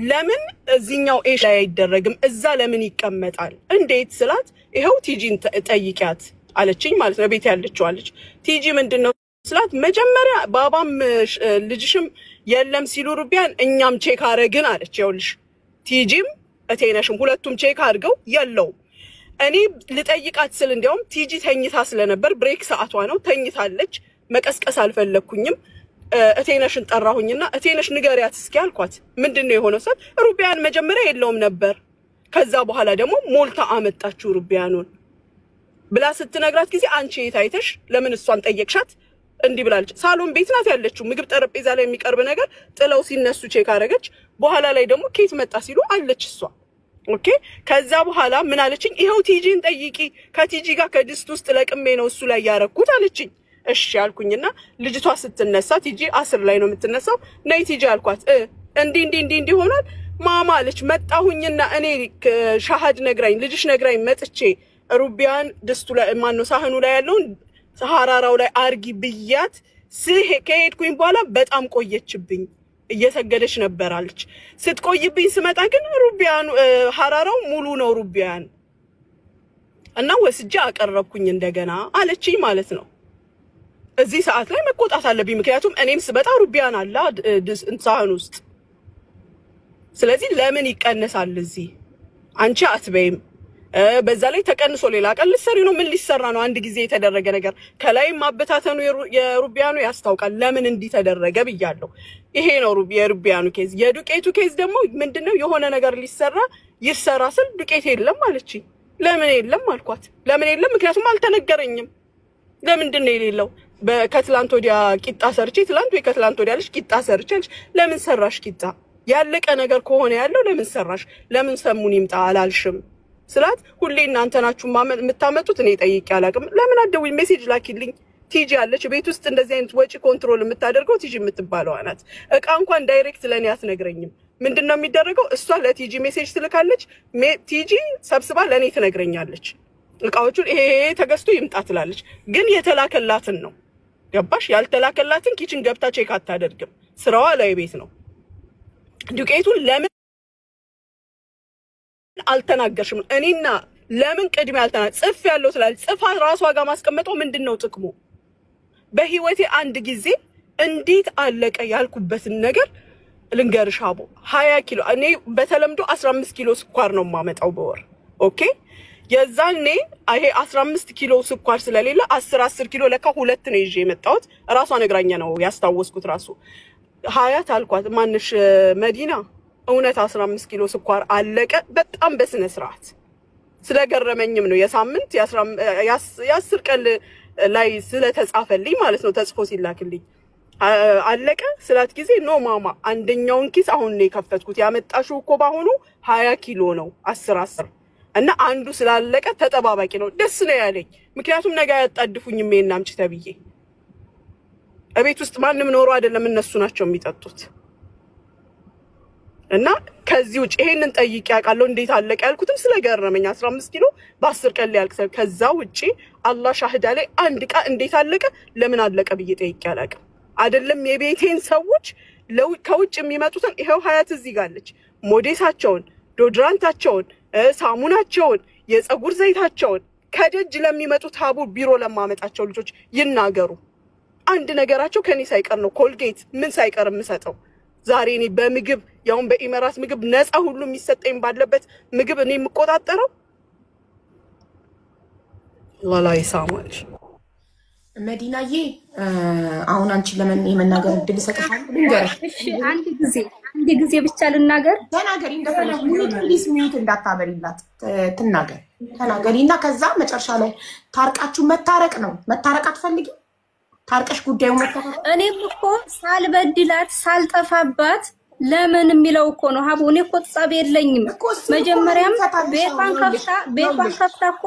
ለምን እዚህኛው ኤሽ ላይ አይደረግም እዛ ለምን ይቀመጣል እንዴት ስላት ይሄው ቲጂን ጠይቂያት አለችኝ ማለት ነው ቤት ያለችው አለች። ቲጂ ምንድነው ስላት መጀመሪያ ባባም ልጅሽም የለም ሲሉ ሩቢያን እኛም ቼክ አረግን አለች። ይኸውልሽ ቲጂም እቴነሽም ሁለቱም ቼክ አድርገው የለው እኔ ልጠይቃት ስል እንደውም ቲጂ ተኝታ ስለነበር ብሬክ ሰዓቷ ነው ተኝታለች መቀስቀስ አልፈለኩኝም። እቴነሽን ጠራሁኝና እቴነሽ ንገሪያት እስኪ አልኳት። ምንድነው የሆነው ሰት ሩቢያን መጀመሪያ የለውም ነበር ከዛ በኋላ ደግሞ ሞልታ አመጣችው ሩቢያኑን ብላ ስትነግራት ጊዜ አንቺ የታይተሽ ለምን እሷን ጠየቅሻት እንዲ ብላለች። ሳሎን ቤት ናት ያለችው ምግብ ጠረጴዛ ላይ የሚቀርብ ነገር ጥለው ሲነሱ ቼክ አረገች። በኋላ ላይ ደግሞ ኬት መጣ ሲሉ አለች እሷ። ኦኬ ከዛ በኋላ ምን አለችኝ ይሄው ቲጂን ጠይቂ ከቲጂ ጋር ከድስት ውስጥ ለቅሜ ነው እሱ ላይ ያረኩት አለችኝ። እሺ አልኩኝና ልጅቷ ስትነሳ ቲጂ 10 ላይ ነው የምትነሳው ነይ ቲጂ አልኳት። እንዲ ሆኗል ማማ አለች። መጣሁኝና እኔ ሻሃድ ነግራኝ ልጅሽ ነግራኝ መጥቼ ሩቢያን ድስቱ ላይ ማን ነው ሳህኑ ላይ ያለው ሐራራው ላይ አርጊ ብያት ከሄድኩኝ በኋላ በጣም ቆየችብኝ እየሰገደች ነበር አለች ስትቆይብኝ ስመጣ ግን ሩቢያን ሐራራው ሙሉ ነው ሩቢያን እና ወስጄ አቀረብኩኝ እንደገና አለችኝ ማለት ነው እዚህ ሰዓት ላይ መቆጣት አለብኝ ምክንያቱም እኔም ስበጣ ሩቢያን አለ እንሳህን ውስጥ ስለዚህ ለምን ይቀነሳል እዚህ አንቺ አትበይም በዛ ላይ ተቀንሶ ሌላ ቀን ልትሰሪ ነው ምን ሊሰራ ነው አንድ ጊዜ የተደረገ ነገር ከላይ ማበታተኑ የሩቢያኑ ያስታውቃል ለምን እንዲህ ተደረገ ብያለሁ ይሄ ነው የሩቢያኑ ኬዝ የዱቄቱ ኬዝ ደግሞ ምንድነው የሆነ ነገር ሊሰራ ይሰራ ስል ዱቄት የለም አለችኝ ለምን የለም አልኳት ለምን የለም ምክንያቱም አልተነገረኝም ለምንድን ነው የሌለው በከትላንት ወዲያ ቂጣ ሰርቼ ትላንት ወይ ከትላንት ወዲያ ልጅ ቂጣ ሰርቼልሽ ለምን ሰራሽ ቂጣ ያለቀ ነገር ከሆነ ያለው ለምን ሰራሽ ለምን ሰሙን ይምጣ አላልሽም ስላት ሁሌ እናንተ ናችሁ የምታመጡት እኔ ጠይቄ አላቅም ለምን አደውኝ ሜሴጅ ላኪልኝ ቲጂ አለች ቤት ውስጥ እንደዚህ አይነት ወጪ ኮንትሮል የምታደርገው ቲጂ የምትባለው አናት እቃ እንኳን ዳይሬክት ለኔ አትነግረኝም ምንድነው የሚደረገው እሷ ለቲጂ ሜሴጅ ትልካለች ቲጂ ሰብስባ ለኔ ትነግረኛለች እቃዎቹን ይሄ ተገዝቶ ይምጣ ትላለች ግን የተላከላትን ነው ገባሽ ያልተላከላትን ኪችን ገብታ ቼክ አታደርግም ስራዋ ላይ ቤት ነው ዱቄቱን ለምን አልተናገርሽም እኔና ለምን ቅድሜ ጽፍ ያለው ስላል ጽፋ ራሷ ጋር ማስቀመጠው ምንድነው ጥቅሙ በህይወቴ አንድ ጊዜ እንዴት አለቀ ያልኩበትን ነገር ልንገርሽ አቦ 20 ኪሎ እኔ በተለምዶ 15 ኪሎ ስኳር ነው ማመጣው በወር ኦኬ የዛኔ ይሄ 15 ኪሎ ስኳር ስለሌለ 10 ኪሎ ለካ ሁለት ነው ይዤ የመጣሁት ራሷ ነግራኛ ነው ያስታወስኩት ራሱ 20 ታልኳት ማንሽ መዲና እውነት 15 ኪሎ ስኳር አለቀ በጣም በስነ ስርዓት ስለገረመኝም ነው የሳምንት የ10 ቀን ላይ ስለተጻፈልኝ ማለት ነው ተጽፎ ሲላክልኝ አለቀ ስላት ጊዜ ኖ ማማ አንደኛውን ኪስ አሁን ነው የከፈትኩት ያመጣሽው እኮ ባሁኑ 20 ኪሎ ነው 10 እና አንዱ ስላለቀ ተጠባባቂ ነው ደስ ነው ያለኝ ምክንያቱም ነገ ያጣድፉኝም የናምጭ ተብዬ እቤት ውስጥ ማንንም ኖሮ አይደለም እነሱ ናቸው የሚጠጡት እና ከዚህ ውጭ ይሄንን ጠይቄ ያቃለው እንዴት አለቀ ያልኩትም ስለገረመኝ 15 ኪሎ በ10 ቀን ላይ ያልከሰ ከዛ ውጪ አላህ ሻህዳ ላይ አንድ ቃ እንዴት አለቀ ለምን አለቀ ብዬ ጠይቄ ያላቀም አይደለም የቤቴን ሰዎች ከውጭ የሚመጡትን ይሄው ሀያት እዚህ ጋለች ሞዴሳቸውን ዶድራንታቸውን ሳሙናቸውን የፀጉር ዘይታቸውን ከደጅ ለሚመጡት ሀቡ ቢሮ ለማመጣቸው ልጆች ይናገሩ አንድ ነገራቸው ከኔ ሳይቀር ነው ኮልጌት ምን ሳይቀር የምሰጠው ዛሬ እኔ በምግብ ያውን በኢመራት ምግብ ነፃ ሁሉ የሚሰጠኝ ባለበት ምግብ እኔ የምቆጣጠረው ወላሂ ሳማል
መዲናዬ አሁን አንቺ ለምን የመናገር እድል ሰጥታለሁ ልንገርሽ
እሺ አንድ ጊዜ ብቻ ልናገር
ተናገሪ እንደፈለኩ ፕሊስ ሚዩት እንዳታበሪላት ትናገር ተናገሪና ከዛ መጨረሻ ላይ ታርቃችሁ መታረቅ ነው መታረቅ አትፈልጊ ታርቀሽ ጉዳዩ መታረቅ
እኔም እኮ ሳልበድላት ሳልጠፋባት ለምን የሚለው እኮ ነው ሀቡ እኔ እኮ ጻብ የለኝም መጀመሪያም ቤቷን ከፍታ እኮ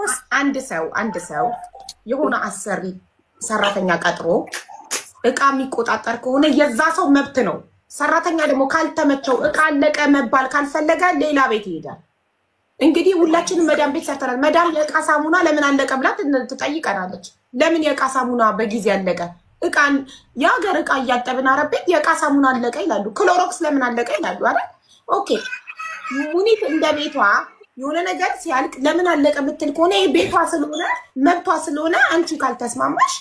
አንድ ሰው የሆነ አሰሪ ሰራተኛ ቀጥሮ እቃ የሚቆጣጠር ከሆነ የዛ ሰው መብት ነው ሰራተኛ ደግሞ ካልተመቸው እቃ አለቀ መባል ካልፈለገ ሌላ ቤት ይሄዳል እንግዲህ ሁላችንም መዳም ቤት ሰርተናል መዳም የእቃ ሳሙና ለምን አለቀ ብላ ትጠይቀናለች ለምን የእቃ ሳሙና በጊዜ አለቀ እቃን ያገር እቃ ያጠብና አረቤት የእቃ ሳሙና አለቀ ይላሉ ክሎሮክስ ለምን አለቀ ይላሉ አይደል ኦኬ ሙኒት እንደ ቤቷ የሆነ ነገር ሲያልቅ ለምን አለቀ ምትል ከሆነ ቤቷ ስለሆነ መብቷ ስለሆነ አንቺ ካልተስማማሽ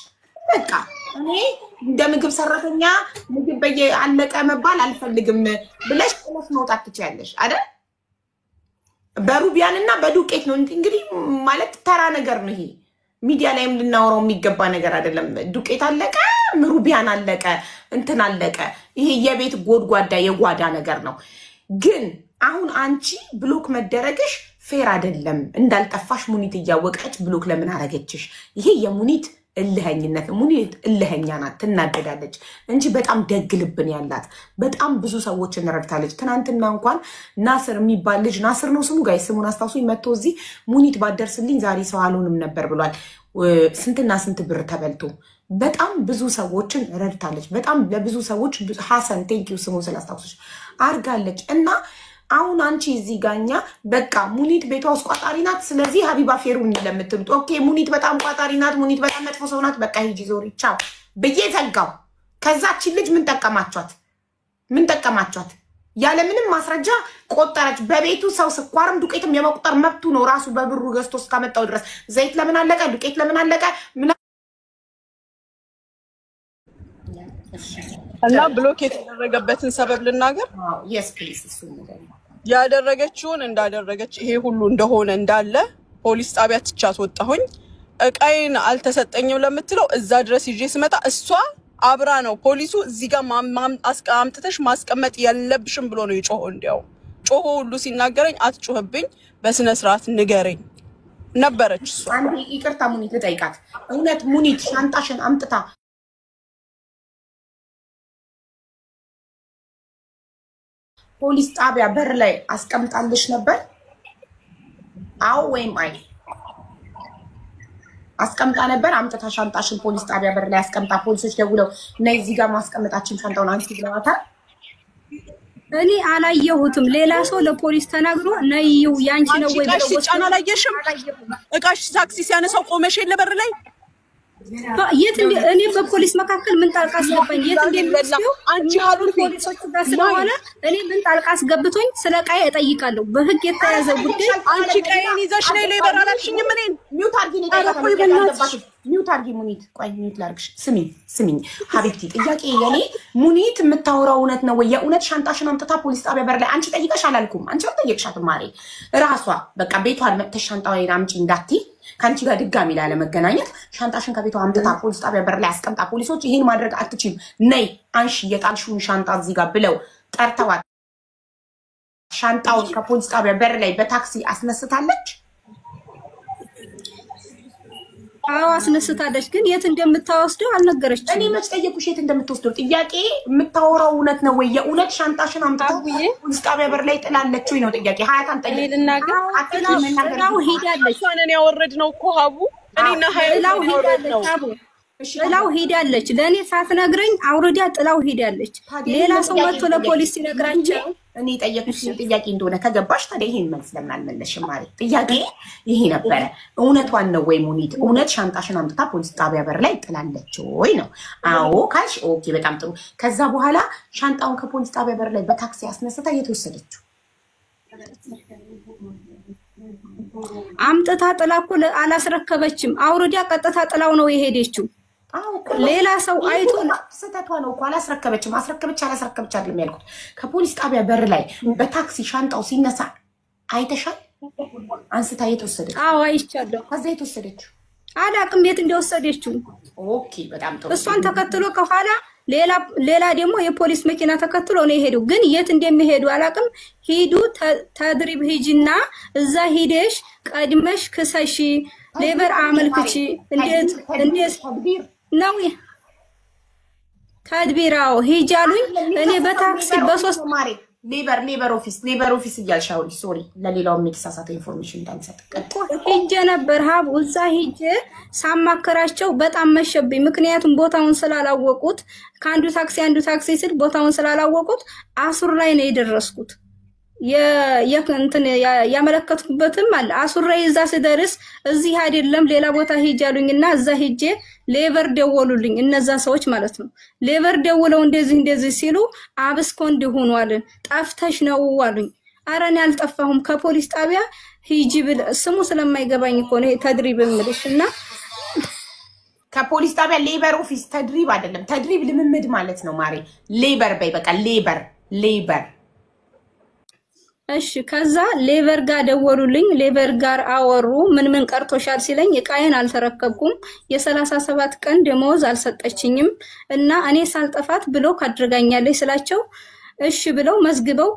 በቃ እኔ እንደ ምግብ ሰራተኛ ምግብ በየአለቀ መባል አልፈልግም ብለሽ ቆፍ መውጣት ትችያለሽ አይደል በሩቢያንና በዱቄት ነው እንግዲህ ማለት ተራ ነገር ነው ይሄ ሚዲያ ላይም ልናወራው የሚገባ ነገር አይደለም ዱቄት አለቀ ሩቢያን አለቀ እንትን አለቀ ይሄ የቤት ጎድጓዳ የጓዳ ነገር ነው ግን አሁን አንቺ ብሎክ መደረግሽ ፌር አይደለም እንዳልጠፋሽ ሙኒት እያወቀች ብሎክ ለምን አረገችሽ ይሄ የሙኒት እልህኝነት ሙኒት እልህኛ ናት ትናደዳለች እንጂ በጣም ደግ ልብን ያላት በጣም ብዙ ሰዎችን ረድታለች ትናንትና እንኳን ናስር የሚባል ልጅ ናስር ነው ስሙ ጋይ ስሙን አስታውሱኝ መጥቶ እዚህ ሙኒት ባደርስልኝ ዛሬ ሰው አልሆንም ነበር ብሏል ስንትና ስንት ብር ተበልቶ በጣም ብዙ ሰዎችን ረድታለች በጣም ለብዙ ሰዎች ሐሰን ቴንክ ዩ ስሙን ስላስታውሱሽ አርጋለች እና አሁን አንቺ እዚህ ጋኛ በቃ ሙኒት ቤቷ ውስጥ ቋጣሪ ናት ስለዚህ ሀቢባ ፌሩኝ ለምትምጡ ኦኬ ሙኒት በጣም ቋጣሪ ናት ሙኒት በጣም መጥፎ ሰው ናት በቃ ሂጂ ዞሪ ቻው ብዬ ዘጋው
ከዛችን ልጅ ምን ጠቀማቿት? ያለ ምንም ማስረጃ ቆጠረች። በቤቱ ሰው ስኳርም ዱቄትም የመቁጠር መብቱ ነው ራሱ በብሩ ገዝቶ እስካመጣው ድረስ። ዘይት ለምን አለቀ? ዱቄት ለምን አለቀ?
እና ብሎክ የተደረገበትን ሰበብ ልናገር።
yes please እሱ ነገር
ያደረገችውን እንዳደረገች ይሄ ሁሉ እንደሆነ እንዳለ ፖሊስ ጣቢያ ትቻት ወጣሁኝ። እቃዬን አልተሰጠኝም ለምትለው እዛ ድረስ ይዤ ስመጣ እሷ አብራ ነው ፖሊሱ እዚህ ጋር አምጥተሽ ማስቀመጥ የለብሽም ብሎ ነው የጮኸው። እንዲያው ጮሆ ሁሉ ሲናገረኝ አትጮህብኝ በስነ ስርዓት ንገረኝ ነበረች እሷ።
አንዴ ይቅርታ ሙኒት ልጠይቃት። እውነት ሙኒት ሻንጣሽን አምጥታ ፖሊስ ጣቢያ በር ላይ አስቀምጣልሽ ነበር? አዎ ወይም አይ? አስቀምጣ ነበር። አምጥታ ሻንጣሽን ፖሊስ ጣቢያ በር ላይ አስቀምጣ ፖሊሶች ደውለው ነይ እዚህ ጋር ማስቀመጣችን ሻንጣውን አንቺ ብለዋታል?
እኔ አላየሁትም። ሌላ ሰው ለፖሊስ ተናግሮ ነይው ያንቺ ነው ወይ ብለው
ጫና አላየሽም? እቃሽ ታክሲ ሲያነሳው ቆመሽ የለ በር ላይ
የት እኔ በፖሊስ መካከል ምን ጣልቃ አስገባኝ? የት እንደምትለው
አንቺ ሀሉት
ፖሊሶች ጋር ስለሆነ እኔ ምን ጣልቃ አስገብቶኝ ስለ ቃይ እጠይቃለሁ። በህግ የተያዘ ጉዳይ
አንቺ ቃይን ይዘሽ ነይ ሌበር አላልሽኝም? እኔን
ሚውት አርጊ ነው ሚውት አርጊ ሙኒት። ቆይ ሚውት ላርግሽ። ስሚኝ ሀቢብቲ፣ ጥያቄ የኔ ሙኒት የምታወራው እውነት ነው ወይ? የእውነት ሻንጣሽን አምጥታ ፖሊስ ጣቢያ በር ላይ አንቺ ጠይቀሽ አላልኩም? አንቺ አልጠየቅሻትም ማሬ። ራሷ በቃ ቤቷን መጥተሽ ሻንጣውን አምጪ እንዳትይ ካንቺ ጋር ድጋሚ ላለመገናኘት ሻንጣሽን ከቤቷ አምጥታ ፖሊስ ጣቢያ በር ላይ አስቀምጣ ፖሊሶች ይሄን ማድረግ አትችይም ነይ አንሺ የጣልሽውን ሻንጣ እዚህ ጋር ብለው ጠርተዋት ሻንጣውን ከፖሊስ ጣቢያ በር ላይ በታክሲ አስነስታለች?
አዎ አስነስታለች። ግን የት እንደምታወስደው አልነገረችም።
እኔ መች ጠየቁሽ የት እንደምትወስደው? ጥያቄ የምታወራው እውነት ነው ወይ? የእውነት ሻንጣሽን አምጥታ ፖሊስ ጣቢያ በር ላይ ጥላለች ወይ ነው ጥያቄ። ሀያታን ጠይቅ
ልናገር
ጥላው ሄዳለች።
እሷን ያወረድነው እኮ ሀቡ እኔና
ጥላው ሄዳለች። ሀቡ ጥላው ሄዳለች። ለእኔ ሳትነግረኝ አውርዳ ጥላው ሄዳለች። ሌላ ሰው መጥቶ ለፖሊስ ሲነግራቸው
እኔ ጠየቁሽ ጥያቄ እንደሆነ ከገባሽ ታዲያ ይሄን መልስ ለምን አልመለሽም ማለት ጥያቄ ይሄ ነበረ። እውነቷን ነው ወይ ሙኒት? እውነት ሻንጣሽን አምጥታ ፖሊስ ጣቢያ በር ላይ ጥላለች ወይ ነው? አዎ ካልሽ ኦኬ በጣም ጥሩ። ከዛ በኋላ ሻንጣውን ከፖሊስ ጣቢያ በር ላይ በታክሲ አስነስታ የተወሰደችው
አምጥታ ጥላ እኮ አላስረከበችም። አውርዳ ቀጥታ ጥላው ነው የሄደችው። ሌላ ሰው አይቶ
ስህተቷ ነው እኮ አላስረከበችም። አስረከበች አላስረከበች አይደለም ያልኩት። ከፖሊስ ጣቢያ በር ላይ በታክሲ ሻንጣው ሲነሳ አይተሻል? አንስታ የተወሰደችው?
አዎ አይቻለሁ።
ከዛ የተወሰደችው
አላቅም የት እንደወሰደችው።
ኦኬ በጣም ጥሩ።
እሷን ተከትሎ ከኋላ ሌላ ደግሞ የፖሊስ መኪና ተከትሎ ነው የሄደው። ግን የት እንደሚሄዱ አላቅም። ሂዱ ተድሪብ ሂጂና እዛ ሂደሽ ቀድመሽ ክሰሺ ሌበር አመልክቺ እንዴት ነው ተድቢራው ሂጂ አሉኝ። እኔ በታክሲ በሶስት
ማሪ ሌበር ኦፊስ እያልሻው ሶሪ ለሌላው የሚተሳሳተ ኢንፎርሜሽን እንዳንሰጥ
ሂጄ ነበር ሀብ እዛ ሂጄ ሳማከራቸው በጣም መሸብኝ። ምክንያቱም ቦታውን ስላላወቁት ከአንዱ ታክሲ ስል ቦታውን ስላላወቁት አሱር ላይ ነው የደረስኩት። የእንትን ያመለከትኩበትም አለ አሱር ላይ እዛ ስደርስ እዚህ አይደለም ሌላ ቦታ ሂጅ አሉኝና እዛ ሂጄ ሌበር ደወሉልኝ። እነዛ ሰዎች ማለት ነው ሌበር ደውለው እንደዚህ ሲሉ አብስኮንድ ሆኗል ጠፍተሽ ነው አሉኝ። ኧረ እኔ አልጠፋሁም ከፖሊስ ጣቢያ ሂጂ ብል ስሙ ስለማይገባኝ እኮ ነው ተድሪብ እምልሽና
ከፖሊስ ጣቢያ ሌበር ኦፊስ ተድሪብ አይደለም። ተድሪብ ልምምድ ማለት ነው ማሪ። ሌበር በይ በቃ ሌበር
እሺ ከዛ ሌበር ጋር ደወሉልኝ። ሌበር ጋር አወሩ። ምን ቀርቶሻል ሲለኝ እቃዬን አልተረከብኩም የ37 ቀን ደሞዝ አልሰጠችኝም እና እኔ ሳልጠፋት ብሎክ አድርጋኛለች ስላቸው እሺ ብለው መዝግበው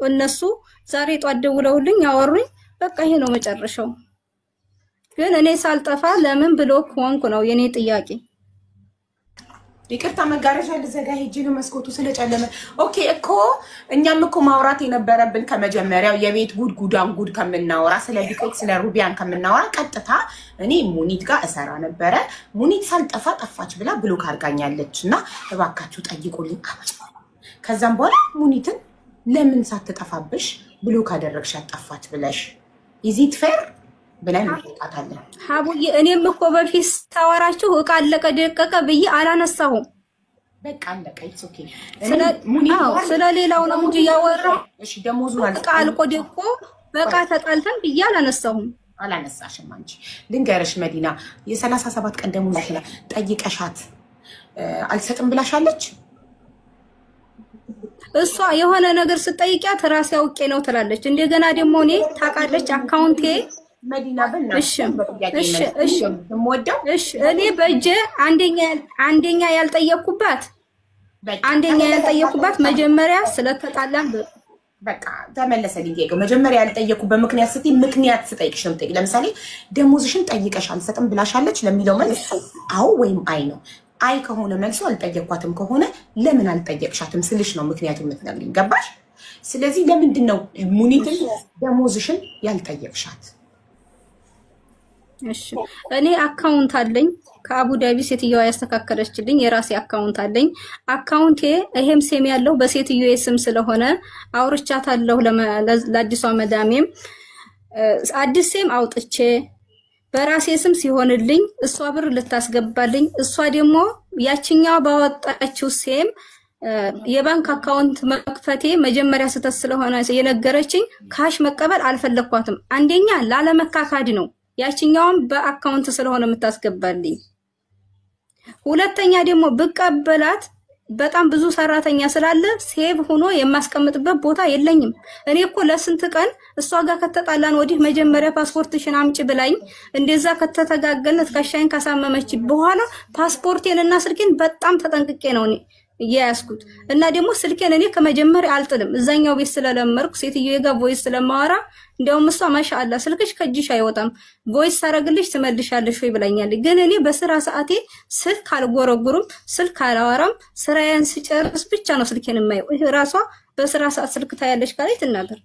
እነሱ ዛሬ ጧት ደውለውልኝ አወሩኝ። በቃ ይሄ ነው መጨረሻው። ግን እኔ ሳልጠፋ ለምን ብሎክ ሆንኩ ነው የኔ ጥያቄ።
ይቅርታ መጋረጃ ልዘጋ ሄጄ ነው መስኮቱ ስለጨለመ። ኦኬ እኮ እኛም እኮ ማውራት የነበረብን ከመጀመሪያው የቤት ጉድ ከምናወራ ስለ ዲኮክ ስለ ሩቢያን ከምናወራ ቀጥታ እኔ ሙኒት ጋር እሰራ ነበረ። ሙኒት ሳልጠፋ ጠፋች ብላ ብሎክ አድርጋኛለችና እባካችሁ ጠይቁልኝ። ከዛም በኋላ ሙኒትን ለምን ሳትጠፋብሽ ብሎክ አደረግሻት ጠፋች ብለሽ ኢዚት ፌር ብለን
ሀቡዬ እኔም እኮ በፊት ታወራችሁ እቃ አለቀ ደቀቀ ብዬ አላነሳሁም።
በቃ አለቀ። ኢትስ ኦኬ።
ስለ ሌላው ነው እንጂ ያወራው።
እሺ ደሞዙን
አልቆ ደቆ በቃ ተጣልተን ብዬ
አላነሳሽም አንቺ። ልንገርሽ መዲና የ37 ቀን ደሞዝሽ ጠይቀሻት አልሰጥም ብላሻለች።
እሷ የሆነ ነገር ስጠይቂያት ራሴ አውቄ ነው ትላለች። እንደገና ደግሞ እኔ ታውቃለች አካውንቴ
መዲና በእናትሽ
እኔ በእጄ አንደኛ ያልጠየኩባት መጀመሪያ ስለተጣላን
በቃ ተመለሰ ሊገው መጀመሪያ ያልጠየኩበት ምክንያት ስትይ ምክንያት ስጠይቅሽ ነው የምጠይቅ። ለምሳሌ ደሞዝሽን ጠይቀሽ አልሰጥም ብላሻለች ለሚለው መልስ አዎ ወይም አይ ነው። አይ ከሆነ መልሶ አልጠየኳትም ከሆነ ለምን አልጠየቅሻትም ስልሽ ነው ምክንያቱም የምትነግሪኝ። ገባሽ? ስለዚህ ለምንድን ነው ሙኒትን ደሞዝሽን ያልጠየቅሻት?
እሺ እኔ አካውንት አለኝ ከአቡዳቢ ሴትየዋ ያስተካከለችልኝ የራሴ አካውንት አለኝ። አካውንቴ ይሄም ሴም ያለው በሴትየዋ ስም ስለሆነ አውርቻታለሁ ለአዲሷ መዳሜም አዲስ ሴም አውጥቼ በራሴ ስም ሲሆንልኝ እሷ ብር ልታስገባልኝ እሷ ደግሞ ያቺኛው ባወጣችው ሴም የባንክ አካውንት መክፈቴ መጀመሪያ ስተት ስለሆነ የነገረችኝ ካሽ መቀበል አልፈለኳትም። አንደኛ ላለመካካድ ነው ያቺኛውም በአካውንት ስለሆነ የምታስገባልኝ። ሁለተኛ ደግሞ ብቀበላት በጣም ብዙ ሰራተኛ ስላለ ሴቭ ሆኖ የማስቀምጥበት ቦታ የለኝም። እኔ እኮ ለስንት ቀን እሷ ጋር ከተጣላን ወዲህ መጀመሪያ ፓስፖርትሽን አምጪ ብላኝ እንደዛ ከተተጋገልን ከሻይን ካሳመመች በኋላ ፓስፖርቴን እና ስልኬን በጣም ተጠንቅቄ ነው እያያስኩት እና ደግሞ ስልኬን እኔ ከመጀመሪያ አልጥልም። እዛኛው ቤት ስለለመርኩ ሴትየው ጋር ቮይስ ስለማወራ እንደውም እሷ ማሻአላ ስልክሽ ከጅሽ አይወጣም ቮይስ ሳረግልሽ ትመልሻለሽ ወይ ብላኛለች። ግን እኔ በስራ ሰዓቴ ስልክ አልጎረጉርም፣ ስልክ አላወራም። ስራዬን ስጨርስ ብቻ ነው ስልኬን የማየው። ራሷ በስራ ሰዓት ስልክ ታያለሽ ካለች ትናገር።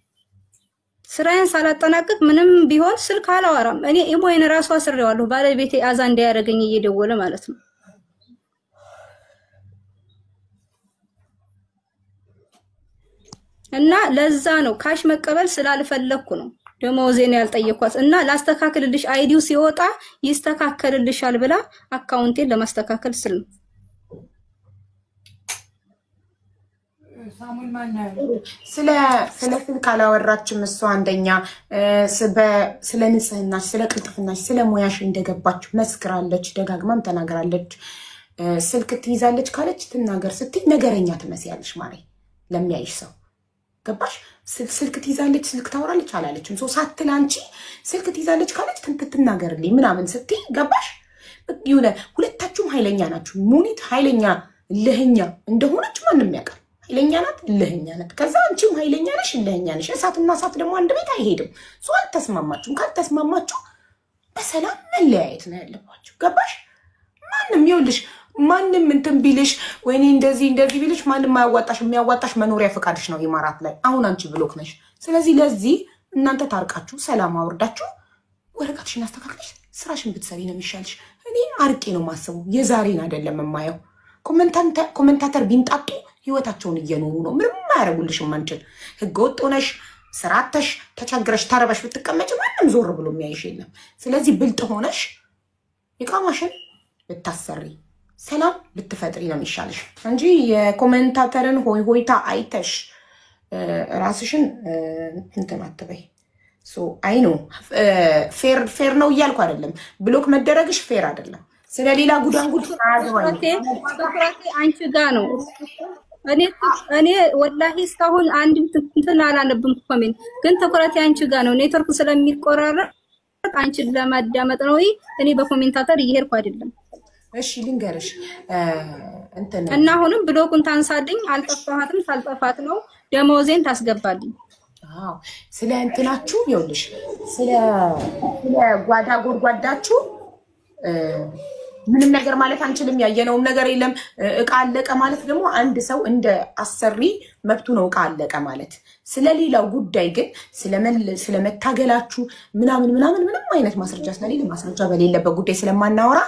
ስራዬን ሳላጠናቅቅ ምንም ቢሆን ስልክ አላወራም። እኔ ኢሞይን ራሷ አስሬዋለሁ ባለቤቴ አዛ እንዳያረገኝ እየደወለ ማለት ነው። እና ለዛ ነው ካሽ መቀበል ስላልፈለኩ ነው ደሞዜን ያልጠየኳት። እና ላስተካክልልሽ አይዲው ሲወጣ ይስተካከልልሻል ብላ አካውንቴን ለማስተካከል ስል ነው።
ስለ ስልክ አላወራችም እሷ። አንደኛ ስለ ንጽህናሽ፣ ስለ ቅልጥፍናሽ፣ ስለ ሙያሽ እንደገባች መስክራለች፣ ደጋግማም ተናግራለች። ስልክ ትይዛለች ካለች ትናገር ስትይ ነገረኛ ትመስያለሽ ማሬ ለሚያይሽ ሰው። ገባሽ? ስልክ ትይዛለች ስልክ ታወራለች አላለችም። ሶ ሳትል አንቺ ስልክ ትይዛለች ካለች ትናገርልኝ ምናምን ስትይ ገባሽ? ይሁን ሁለታችሁም ኃይለኛ ናችሁ። ሙኒት ኃይለኛ ልህኛ እንደሆነች ማንም ያውቃል። ኃይለኛ ናት፣ ልህኛ ናት። ከዛ አንቺም ኃይለኛ ነሽ፣ ልህኛ ነሽ። እሳትና እሳት ደግሞ አንድ ቤት አይሄድም። ሶ አልተስማማችሁም። ካልተስማማችሁ በሰላም መለያየት ነው ያለባችሁ። ገባሽ? ማንም ይኸውልሽ ማንም እንትን ቢልሽ ወይኔ እንደዚህ ቢልሽ ማንም አያዋጣሽ። የሚያዋጣሽ መኖሪያ ፈቃድሽ ነው ኢማራት ላይ። አሁን አንቺ ብሎክ ነሽ። ስለዚህ ለዚህ እናንተ ታርቃችሁ ሰላም አውርዳችሁ ወረቀትሽን አስተካክለሽ ስራሽን ብትሰሪ ነው የሚሻልሽ። እኔ አርቄ ነው ማሰቡ፣ የዛሬን አይደለም የማየው። ኮሜንታተር ቢንጣጡ ህይወታቸውን እየኖሩ ነው። ምንም አያረጉልሽም። አንቺን ህገወጥ ሆነሽ ስራተሽ ተቸግረሽ ተረበሽ ብትቀመጭ ማንም ዞር ብሎ የሚያይሽ የለም። ስለዚህ ብልጥ ሆነሽ ይቃማሽን ብታሰሪ ሰላም ብትፈጥሪ ነው የሚሻልሽ እንጂ የኮሜንታተርን ሆይታ አይተሽ ራስሽን እንትን አትበይ። ሶ አይ ነው ፌር ነው እያልኩ አይደለም። ብሎክ መደረግሽ ፌር አይደለም። ስለሌላ ጉዳንጉድ
ትኩረቴ አንቺ ጋር ነው። እኔ ወላሂ እስካሁን አንድ እንትን አላነብም ኮሜንት፣ ግን ትኩረቴ አንቺ ጋር ነው። ኔትወርክ ስለሚቆራረጥ አንቺን ለማዳመጥ ነው። እኔ በኮሜንታተር እየሄድኩ አይደለም።
እሺ ልንገርሽ
እና አሁንም ብሎኩን ታንሳልኝ። አልጠፋሃትም፣ ሳልጠፋት ነው ደሞዜን ታስገባልኝ።
አዎ ስለ እንትናችሁ ይኸውልሽ፣ ስለ ጓዳ ጎድጓዳችሁ ምንም ነገር ማለት አንችልም። ያየነውም ነገር የለም። እቃ አለቀ ማለት ደግሞ አንድ ሰው እንደ አሰሪ መብቱ ነው እቃ አለቀ ማለት። ስለሌላው ጉዳይ ግን ስለመታገላችሁ ምናምን ምንም አይነት ማስረጃ ስለሌለ ማስረጃ በሌለበት ጉዳይ ስለማናወራ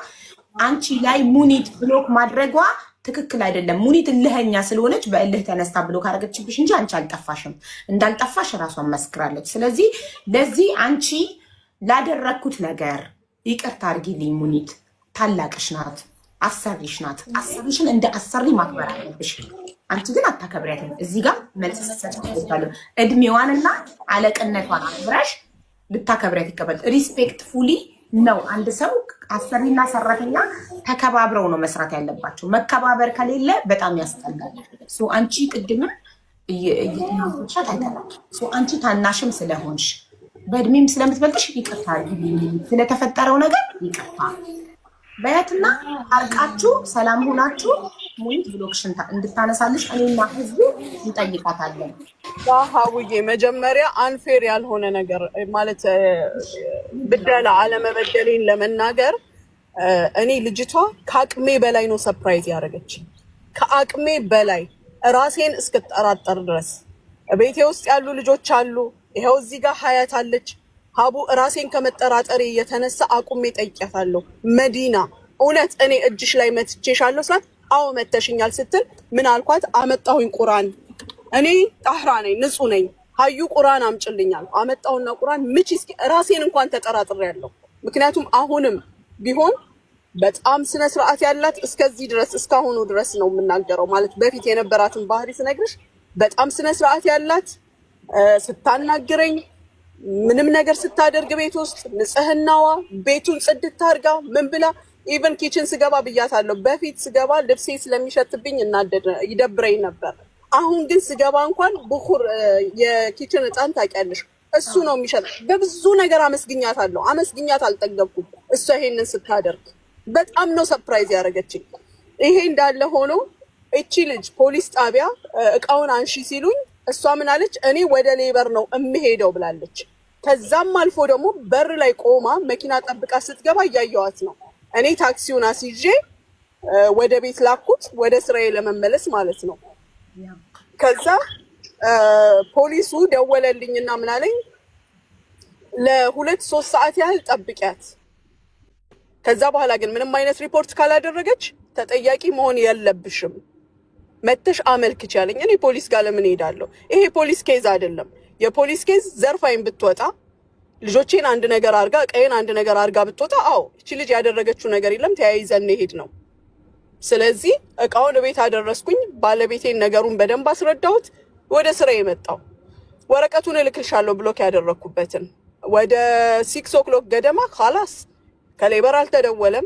አንቺ ላይ ሙኒት ብሎክ ማድረጓ ትክክል አይደለም። ሙኒት እልህኛ ስለሆነች በእልህ ተነስታ ብሎክ አደረገችብሽ እንጂ አንቺ አልጠፋሽም። እንዳልጠፋሽ ራሷን መስክራለች። ስለዚህ ለዚህ አንቺ ላደረኩት ነገር ይቅርታ አድርጊልኝ ሙኒት። ታላቅሽ ናት። አሰሪሽ ናት። አሰሪሽን እንደ አሰሪ ማክበር አለብሽ። አንቺ ግን አታከብሪያትም። እዚህ ጋር መልስ ሰጥቻለሁ። እድሜዋንና አለቅነቷን አክብረሽ ልታከብሪያት ይገባል። ሪስፔክትፉሊ ነው። አንድ ሰው አሰሪና ሰራተኛ ተከባብረው ነው መስራት ያለባቸው። መከባበር ከሌለ በጣም ያስጠላል። አንቺ ቅድምም እየተናገርሻት አይተናል። አንቺ ታናሽም ስለሆንሽ በእድሜም ስለምትበልጥሽ ይቅርታ ስለተፈጠረው ነገር ይቅርታ በያትና አርቃችሁ ሰላም ሆናችሁ ሙይት ብሎክሽን እንድታነሳልሽ እኔና ህዝቡ እንጠይቃታለን።
ሀቡዬ መጀመሪያ አንፌር ያልሆነ ነገር ማለት ብደላ አለመበደሌን ለመናገር እኔ ልጅቷ ከአቅሜ በላይ ነው ሰርፕራይዝ ያደረገች። ከአቅሜ በላይ ራሴን እስክጠራጠር ድረስ ቤቴ ውስጥ ያሉ ልጆች አሉ። ይሄው እዚህ ጋር ሀያት አለች። ሀቡ ራሴን ከመጠራጠሬ የተነሳ አቁሜ ጠይቄያታለሁ። መዲና እውነት እኔ እጅሽ ላይ መትቼሻለሁ ስላት አዎ መተሽኛል ስትል ምን አልኳት? አመጣሁኝ ቁርአን። እኔ ጣህራ ነኝ፣ ንጹህ ነኝ። ሀዩ ቁርአን አምጭልኛል። አመጣውና ቁርአን ምቺ እስኪ ራሴን እንኳን ተጠራጥሬያለሁ። ምክንያቱም አሁንም ቢሆን በጣም ስነ ስርዓት ያላት እስከዚህ ድረስ እስካሁኑ ድረስ ነው የምናገረው። ማለት በፊት የነበራትን ባህሪ ስነግርሽ በጣም ስነ ስርዓት ያላት ስታናግረኝ ምንም ነገር ስታደርግ ቤት ውስጥ ንጽህናዋ ቤቱን ጽድት አድርጋ ምን ብላ ኢቨን ኪችን ስገባ ብያታለሁ። በፊት ስገባ ልብሴ ስለሚሸትብኝ ይደብረኝ ነበር። አሁን ግን ስገባ እንኳን ብኹር የኪችን እጣን ታውቂያለሽ እሱ ነው የሚሸጥ። በብዙ ነገር አመስግኛታለሁ። አመስግኛት አልጠገብኩም። እሷ ይሄንን ስታደርግ በጣም ነው ሰርፕራይዝ ያደረገችኝ። ይሄ እንዳለ ሆኖ እቺ ልጅ ፖሊስ ጣቢያ እቃውን አንሺ ሲሉኝ እሷ ምን አለች? እኔ ወደ ሌበር ነው እምሄደው ብላለች። ከዛም አልፎ ደግሞ በር ላይ ቆማ መኪና ጠብቃ ስትገባ እያየዋት ነው። እኔ ታክሲውን አስይዤ ወደ ቤት ላኩት፣ ወደ ስራዬ ለመመለስ ማለት ነው። ከዛ ፖሊሱ ደወለልኝና ምን አለኝ? ለ2-3 ሰዓት ያህል ጠብቂያት፣ ከዛ በኋላ ግን ምንም አይነት ሪፖርት ካላደረገች ተጠያቂ መሆን የለብሽም፣ መተሽ አመልክች ያለኝ። እኔ ፖሊስ ጋር ለምን ሄዳለሁ? ይሄ ፖሊስ ኬዝ አይደለም። የፖሊስ ኬዝ ዘርፋይን ብትወጣ ልጆቼን አንድ ነገር አርጋ ቀየን አንድ ነገር አርጋ ብትወጣ አዎ እቺ ልጅ ያደረገችው ነገር የለም፣ ተያይዘን ሄድ ነው። ስለዚህ እቃውን ቤት አደረስኩኝ። ባለቤቴን ነገሩን በደንብ አስረዳሁት። ወደ ስራ የመጣው ወረቀቱን እልክልሻለሁ ብሎክ ያደረኩበትን ወደ 6 o'clock ገደማ خلاص ከሌበር አልተደወለም፣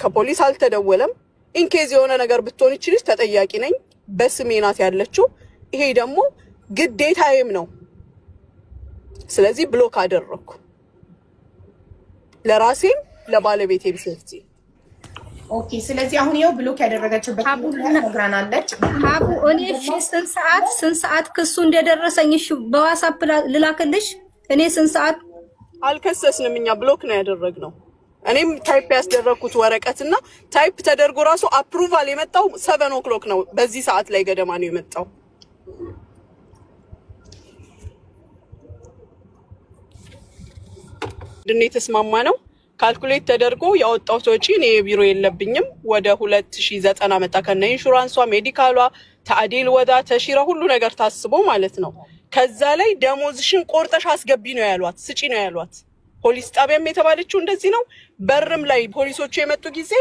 ከፖሊስ አልተደወለም። ኢንኬዝ የሆነ ነገር ብትሆን እቺ ልጅ ተጠያቂ ነኝ፣ በስሜ ናት ያለችው። ይሄ ደግሞ ግዴታዬም ነው። ስለዚህ ብሎክ አደረኩ ለራሴም ለባለቤቴም ሴፍቲ።
ኦኬ ስለዚህ አሁን ይኸው ብሎክ ያደረገችበት ነግራናለች።
ሀቡ እኔ ስንት ሰዓት ክሱ እንደደረሰኝ እሺ በዋትስአፕ ልላክልሽ። እኔ ስንት ሰዓት
አልከሰስንም፣ እኛ ብሎክ ነው ያደረግነው። እኔም ታይፕ ያስደረኩት ወረቀትና ታይፕ ተደርጎ ራሱ አፕሩቫል የመጣው 7 o'clock ነው። በዚህ ሰዓት ላይ ገደማ ነው የመጣው። ድኔ ተስማማ ነው ካልኩሌት ተደርጎ ያወጣው ወጪ እኔ ቢሮ የለብኝም ወደ 2090 መጣ። ከነ ኢንሹራንሷ፣ ሜዲካሏ፣ ታዲል ወዳ ተሽራ ሁሉ ነገር ታስቦ ማለት ነው። ከዛ ላይ ደሞዝሽን ቆርጠሽ አስገቢ ነው ያሏት፣ ስጪ ነው ያሏት። ፖሊስ ጣቢያም የተባለችው እንደዚህ ነው። በርም ላይ ፖሊሶቹ የመጡ ጊዜ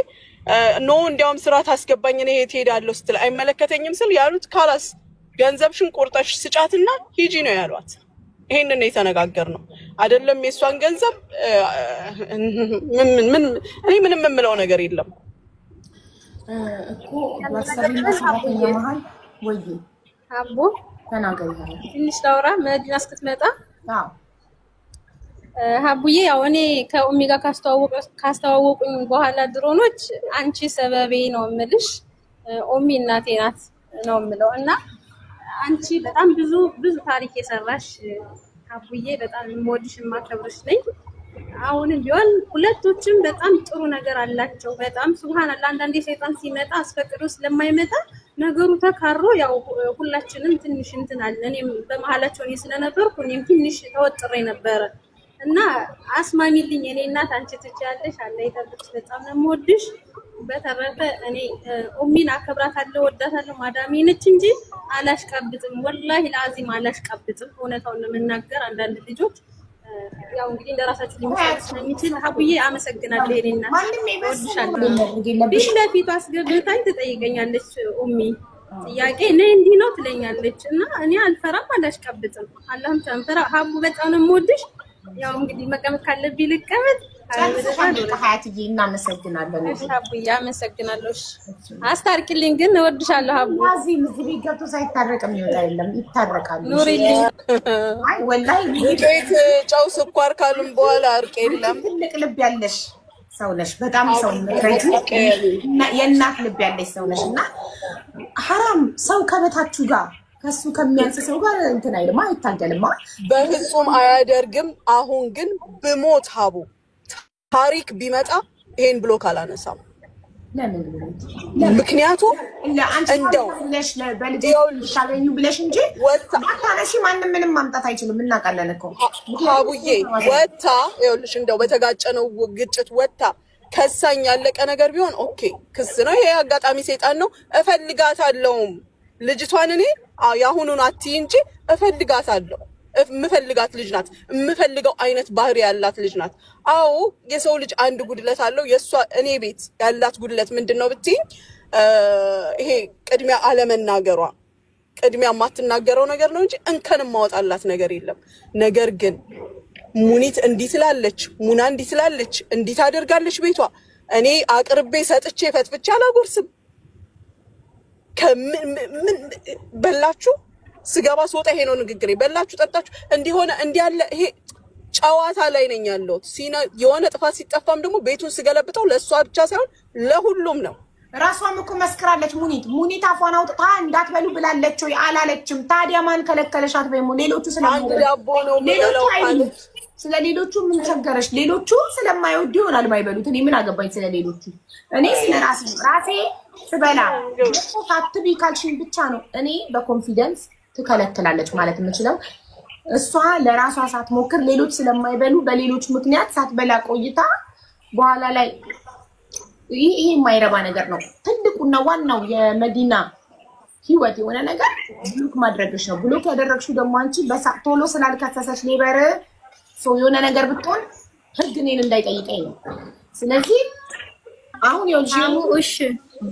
ኖ እንዲያውም ስራ ታስገባኝ ነው ሄዳለሁ ስትል አይመለከተኝም ስል ያሉት ካላስ ገንዘብሽን ቆርጠሽ ስጫትና ሂጂ ነው ያሏት። ይሄንን ነው የተነጋገርነው። አይደለም የሷን ገንዘብ እኔ ምንም የምለው ነገር የለም
እኮ ባሰብና ሰራተኛ መሃል ወይ
አቦ
ተናገሪ
ትንሽ ላውራ መዲና እስክትመጣ።
አዎ
ሀቡዬ ያው እኔ ከኡሚ ጋር ካስተዋወቁኝ በኋላ ድሮኖች አንቺ ሰበቤ ነው የምልሽ። ኡሚ እናቴ ናት ነው የምለው እና አንቺ በጣም ብዙ ታሪክ የሰራሽ ሀቡዬ፣ በጣም የምወድሽ የማከብርሽ ነኝ። አሁንም ቢሆን ሁለቶችም በጣም ጥሩ ነገር አላቸው። በጣም ሱብሃንአላህ። አንዳንዴ ሰይጣን ሲመጣ አስፈቅዶ ስለማይመጣ ነገሩ ተካሮ ያው ሁላችንም ትንሽ እንትን አለ። እኔም በመሀላቸው እኔ ስለነበርኩ እኔም ትንሽ ተወጥሬ ነበረ እና አስማሚልኝ እኔ እናት አንቺ ትችያለሽ። አላህ ይጠብቅሽ። በጣም ነው የምወድሽ። በተረፈ እኔ ኡሚን አከብራታለሁ፣ ወዳታለሁ። ማዳሜ ነች እንጂ አላሽቀብጥም። ወላሂ ለአዚም አላሽቀብጥም። እውነታውን ለመናገር አንዳንድ ልጆች ያው እንግዲህ እንደራሳችሁ ሊመስል ስለሚችል ሀቡዬ አመሰግናለሁ። የኔና
ማንንም
ወድሻለሁ። ፊት ለፊቱ አስገብታኝ ትጠይቀኛለች ኡሚ ጥያቄ ነይ እንዲህ ነው ትለኛለች እና እኔ አልፈራም አላሽቀብጥም። አላህም ተንፈራ ሀቡ በጣም ነው የምወድሽ። ያው እንግዲህ መቀመጥ ካለብኝ ልቀመጥ።
ሀያትዬ እናመሰግናለን።
ሀቡዬ አመሰግናለሁ። አስታርቂልኝ ግን እወድሻለሁ ሀቡ።
እዚህ ምዝብ ገብቶ ሳይታረቅ የሚወጣ የለም፣ ይታረቃሉ።
ኑሪልኝ።
አይ ወላሂ
ቤት ጨው ስኳር ካሉም በኋላ እርቅ የለም።
ትልቅ ልብ ያለሽ ሰው ነሽ፣ በጣም ሰው የእናት ልብ ያለሽ ሰው ነሽ እና ሐራም ሰው ከበታችሁ ጋር ከሱ ከሚያንስ ሰው ጋር እንትን አይልማ፣ አይታገልማ፣
በፍጹም አያደርግም። አሁን ግን ብሞት ሀቡ ታሪክ ቢመጣ ይሄን ብሎ ካላነሳም
ለምን
ምክንያቱም እንደው
ብለሽ ታገኙ ብለሽ እንጂ አታነሺ። ማንም ምንም ማምጣት አይችልም። እናውቃለን እኮ
ሀቡዬ ወታ ይኸውልሽ እንደው በተጋጨነው ግጭት ወታ ከሳኝ ያለቀ ነገር ቢሆን ኦኬ ክስ ነው ይሄ። አጋጣሚ ሰይጣን ነው። እፈልጋታለሁም ልጅቷን እኔ ያሁኑን አትይ እንጂ እፈልጋታለሁ። የምፈልጋት ልጅ ናት። የምፈልገው አይነት ባህሪ ያላት ልጅ ናት። አዎ የሰው ልጅ አንድ ጉድለት አለው። የሷ እኔ ቤት ያላት ጉድለት ምንድነው ብትይ ይሄ ቅድሚያ አለመናገሯ፣ ቅድሚያ የማትናገረው ነገር ነው እንጂ እንከን ማወጣላት ነገር የለም። ነገር ግን ሙኒት እንዲህ ትላለች፣ ሙና እንዲህ ትላለች፣ እንዲህ ታደርጋለች ቤቷ እኔ አቅርቤ ሰጥቼ ፈትፍቼ አላጎርስም። ከምን በላችሁ ስገባ ስወጣ ይሄ ነው ንግግሬ። በላችሁ ጠጣችሁ እንዲሆነ እንዲያለ ይሄ ጨዋታ ላይ ነኝ ያለሁት። የሆነ ጥፋት ሲጠፋም ደግሞ ቤቱን ስገለብጠው ለሷ ብቻ ሳይሆን ለሁሉም ነው።
ራሷም እኮ መስክራለች። ሙኒት አፏን አውጥታ እንዳትበሉ ብላለች ወይ አላለችም? ታዲያ ማን ከለከለሽ? አትበይሙ። ሌሎቹ
አንድ ዳቦ ነው የምበላው ካለች
ስለ ሌሎቹ ምን ቸገረሽ? ሌሎቹ ስለማይወዱ ይሆናል ማይበሉት። እኔ ምን አገባኝ ስለ ሌሎቹ? እኔ ስለ ራሴ ስበላ ሳትቢ ካልሽኝ ብቻ ነው እኔ በኮንፊደንስ ትከለክላለች ማለት የምችለው። እሷ ለራሷ ሳትሞክር ሌሎች ስለማይበሉ በሌሎች ምክንያት ሳትበላ ቆይታ በኋላ ላይ ይሄ የማይረባ ነገር ነው። ትልቁና ዋናው የመዲና ህይወት የሆነ ነገር ብሎክ ማድረግሽ ነው። ብሎክ ያደረግሽው ደግሞ አንቺ ቶሎ ስላልከሰሰሽ ሌበር ሰው የሆነ ነገር ብትሆን ህግ እኔን እንዳይጠይቀኝ ነው። ስለዚህ አሁን
እሺ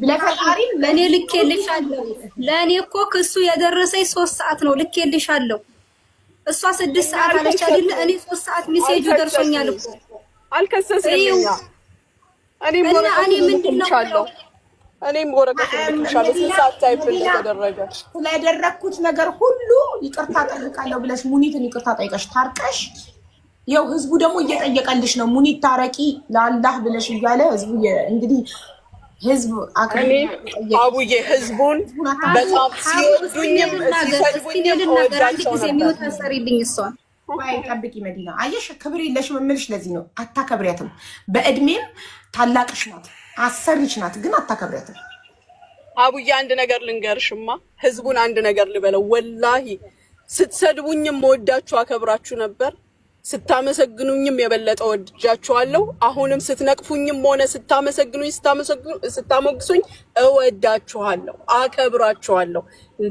ለፈጣሪም
ለኔ ልኬልሻለሁ። ለኔ እኮ ክሱ የደረሰኝ 3 ሰዓት ነው። ልኬልሻለሁ። እሷ 6 ሰዓት አለች አይደል? እኔ 3 ሰዓት ሜሴጁ ደርሶኛል እኮ
አልከሰሰኝም። እኔም ወረቀቱን ልኬልሻለሁ። 6 ሰዓት ታይፕል ተደረገ።
ስለደረኩት ነገር ሁሉ ይቅርታ ጠይቃለሁ ብለሽ ሙኒትን ይቅርታ ጠይቀሽ ታርቀሽ ያው ህዝቡ ደግሞ እየጠየቀልሽ ነው። ሙኒት ታረቂ ለአላህ ብለሽ እያለ ህዝቡ እንግዲህ ህዝብ
አቡዬ ህዝቡን በጣም ሲወዱኝም ሲሰድቡኝም ወዳቸው ነበር።
ወይ ጠብቂ መዲና፣ አየሽ ክብር የለሽም የምልሽ ለዚህ ነው። አታከብሪያትም። በእድሜም ታላቅሽ ናት፣ አሰሪች ናት፣ ግን አታከብሪያትም።
አቡዬ አንድ ነገር ልንገርሽማ፣ ህዝቡን አንድ ነገር ልበለው። ወላሂ ስትሰድቡኝም ወዳችሁ አከብራችሁ ነበር። ስታመሰግኑኝም የበለጠ ወድጃችኋለሁ። አሁንም ስትነቅፉኝም ሆነ ስታሞግሱኝ እወዳችኋለሁ፣ አከብራችኋለሁ።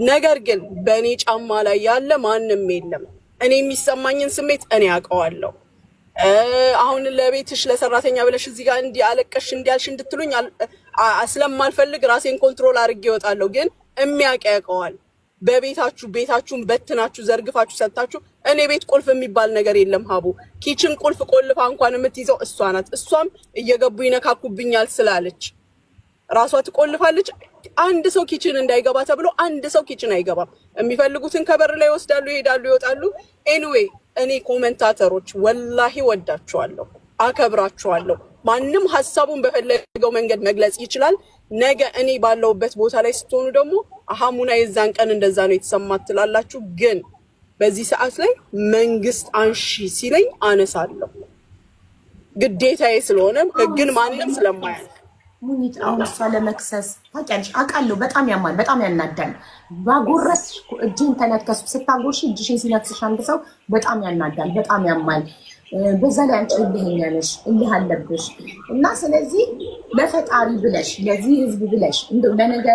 ነገር ግን በእኔ ጫማ ላይ ያለ ማንም የለም። እኔ የሚሰማኝን ስሜት እኔ አውቀዋለሁ። አሁን ለቤትሽ ለሰራተኛ ብለሽ እዚህ ጋር እንዲህ አለቀሽ እንዲያልሽ እንድትሉኝ ስለማልፈልግ ራሴን ኮንትሮል አድርጌ እወጣለሁ። ግን የሚያውቅ ያውቀዋል። ቤታችሁን በትናችሁ ዘርግፋችሁ ሰጣችሁ። እኔ ቤት ቁልፍ የሚባል ነገር የለም ሀቡ። ኪችን ቁልፍ ቆልፋ እንኳን የምትይዘው እሷ ናት። እሷም እየገቡ ይነካኩብኛል ስላለች ራሷ ትቆልፋለች። አንድ ሰው ኪችን እንዳይገባ ተብሎ አንድ ሰው ኪችን አይገባም። የሚፈልጉትን ከበር ላይ ይወስዳሉ፣ ይሄዳሉ፣ ይወጣሉ። ኤኒዌይ እኔ ኮሜንታተሮች ወላሂ ወዳችኋለሁ፣ አከብራችኋለሁ። ማንም ሐሳቡን በፈለገው መንገድ መግለጽ ይችላል። ነገ እኔ ባለውበት ቦታ ላይ ስትሆኑ ደግሞ አሃሙና የዛን ቀን እንደዛ ነው የተሰማት ትላላችሁ። ግን በዚህ ሰዓት ላይ መንግስት አንሺ ሲለኝ አነሳለሁ፣ ግዴታዬ ስለሆነ ህግን ማንም ስለማያልፍ።
ሙኒት አሁን እሷ ለመክሰስ ታውቂያለሽ፣ አውቃለሁ። በጣም ያማል፣ በጣም ያናዳል። ባጎረስ እጅን ተነከሱ ስታጎርሽ እጅሽን ሲነክስሽ አንድ ሰው በጣም ያናዳል፣ በጣም ያማል። በዛ ላይ አንቺ እልህኛ ነሽ፣ እልህ አለብሽ እና ስለዚህ ለፈጣሪ ብለሽ ለዚህ ህዝብ ብለሽ እንደው ለነገ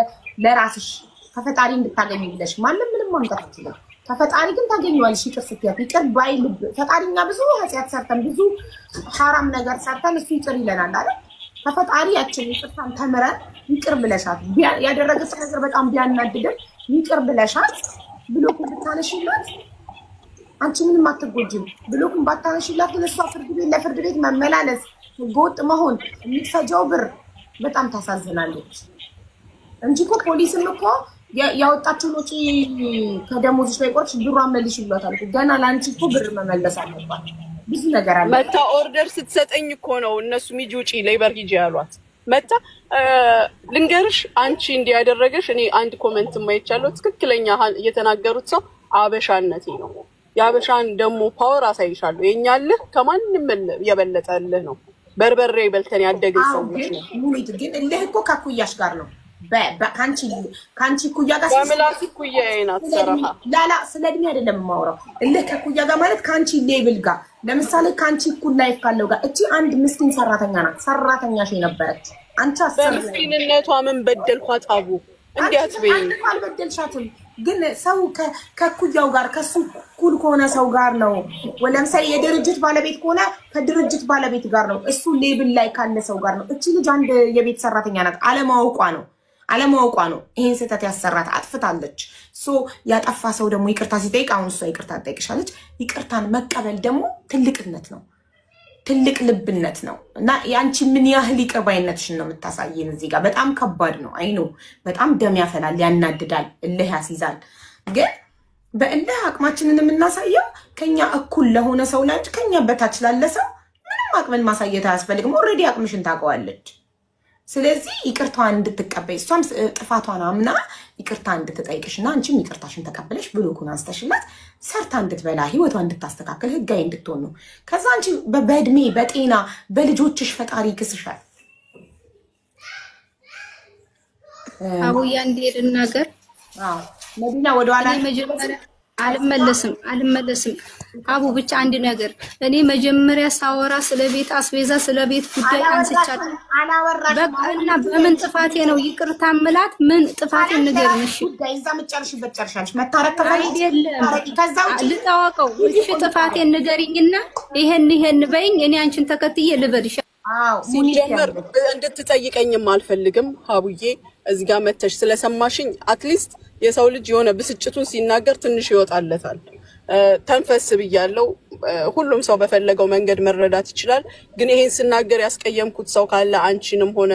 ለራስሽ ከፈጣሪ እንድታገኝ ብለሽ ማንም ምንም ማምጣት ይችላል። ከፈጣሪ ግን ታገኘዋለሽ። ይቅር ስትያት ይቅር ባይ ልብ ፈጣሪኛ ብዙ ኃጢአት ሰርተን ብዙ ሐራም ነገር ሰርተን እሱ ይቅር ይለናል አይደል? ከፈጣሪ ያችን ይቅርታን ተምረን ይቅር ብለሻት ያደረገች ነገር በጣም ቢያናድደን ይቅር ብለሻት ብሎኩን ብታነሽላት አንቺ ምንም አትጎጂም። ብሎኩን ባታነሽላት ግን እሷ ፍርድ ቤት ለፍርድ ቤት መመላለስ ህገወጥ መሆን የሚፈጀው ብር በጣም ታሳዝናለች እንጂ እኮ ፖሊስም እኮ ያወጣችውን ወጪ ከደሞዝሽ ላይ ቆርጭ ብሯን መልሽ ይሏታል። ገና ለአንቺ እኮ ብር መመለስ አለባት። ብዙ ነገር አለ።
መታ ኦርደር ስትሰጠኝ እኮ ነው እነሱ ሚጂ ውጪ ሌበር ሂጂ ያሏት። መታ ልንገርሽ አንቺ እንዲያደረገሽ እኔ አንድ ኮሜንት ማይቻለው ትክክለኛ እየተናገሩት ሰው አበሻነቴ ነው። ያበሻን ደግሞ ፓወር አሳይሻለሁ። የኛልህ ከማንንም የበለጠልህ ነው። በርበሬ በልተን ያደገ ሰዎች ነው።
ሙኒት ግን እልህ እኮ ከኩያሽ ጋር ነው። ካንቺ ኩያ ጋር
በምላስ ኩያ አይናት ሰራሃ
ላላ ስለድሜ አይደለም የማወራው። እልህ ከኩያ ጋር ማለት ካንቺ ሌብል ጋር ለምሳሌ ካንቺ እኩል ላይፍ ካለው ጋር እቺ አንድ ምስኪን ሰራተኛ ናት። ሰራተኛሽ የነበረች አንቺ
በምስኪንነቷ ምን በደልኳት? አቡ እንዴት በይ
አልበደልሻትም። ግን ሰው ከኩያው ጋር ከሱ እኩል ከሆነ ሰው ጋር ነው። ለምሳሌ የድርጅት ባለቤት ከሆነ ከድርጅት ባለቤት ጋር ነው። እሱ ሌብል ላይ ካለ ሰው ጋር ነው። እቺ ልጅ አንድ የቤት ሰራተኛ ናት። አለማውቋ ነው ይሄን ስህተት ያሰራት። አጥፍታለች። ሶ ያጠፋ ሰው ደግሞ ይቅርታ ሲጠይቅ አሁን እሷ ይቅርታ ትጠይቅሻለች። ይቅርታን መቀበል ደግሞ ትልቅነት ነው፣ ትልቅ ልብነት ነው። እና ያንቺ ምን ያህል ይቅር ባይነትሽን ነው የምታሳየን እዚህ ጋር። በጣም ከባድ ነው። አይኑ በጣም ደም ያፈላል፣ ያናድዳል፣ እልህ ያስይዛል። ግን በእልህ አቅማችንን የምናሳየው ከኛ እኩል ለሆነ ሰው ላይ እንጂ ከኛ በታች ላለ ሰው ምንም አቅምን ማሳየት አያስፈልግም። ኦልሬዲ አቅምሽን ታውቀዋለች። ስለዚህ ይቅርታዋን እንድትቀበይ እሷም ጥፋቷን አምና ይቅርታ እንድትጠይቅሽና አንቺም ይቅርታሽን ተቀበለሽ ብሎኩን አንስተሽላት ሰርታ እንድትበላ ህይወቷን እንድታስተካከል ህጋዊ እንድትሆን ነው። ከዛ አንቺ በእድሜ በጤና በልጆችሽ ፈጣሪ ይክስሻል።
አቡያ እንዴት እናገር?
መዲና ወደ ኋላ
አልመለስም። አቡ ብቻ አንድ ነገር እኔ መጀመሪያ ሳወራ ስለ ቤት አስቤዛ ስለ ቤት ጉዳይ አንስቻለሁ። በቃና በምን ጥፋቴ ነው ይቅርታ ምላት? ምን ጥፋቴ ንገሪኝ። እሺ
ጉዳይ እዛ መጨረሽበት ጨርሻለሽ። መታረቅ
አይደለም ልታወቀው። እሺ ጥፋቴ ንገሪኝና ይሄን በይኝ። እኔ አንቺን ተከትዬ ልበልሽ።
ሲጀመር እንድትጠይቀኝም አልፈልግም። ሀቡዬ እዚህ ጋር መተሽ ስለሰማሽኝ አትሊስት የሰው ልጅ የሆነ ብስጭቱን ሲናገር ትንሽ ይወጣለታል። ተንፈስ ብያለሁ። ሁሉም ሰው በፈለገው መንገድ መረዳት ይችላል። ግን ይሄን ስናገር ያስቀየምኩት ሰው ካለ አንቺንም ሆነ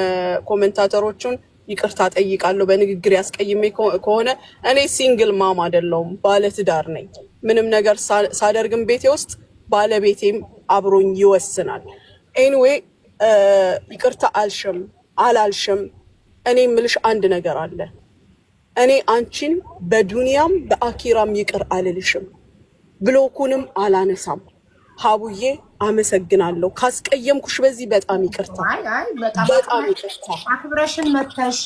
ኮሜንታተሮቹን ይቅርታ ጠይቃለሁ። በንግግር ያስቀይሜ ከሆነ እኔ ሲንግል ማም አይደለሁም፣ ባለትዳር ነኝ። ምንም ነገር ሳደርግም ቤቴ ውስጥ ባለቤቴም አብሮኝ ይወስናል። ኤኒዌይ ይቅርታ አላልሽም እኔ ምልሽ አንድ ነገር አለ። እኔ አንቺን በዱንያም በአኪራም ይቅር አልልሽም፣ ብሎኩንም አላነሳም። ሀቡዬ አመሰግናለሁ። ካስቀየምኩሽ በዚህ በጣም ይቅርታ። በጣም ይቅርታ።
አክብረሽን መተሽ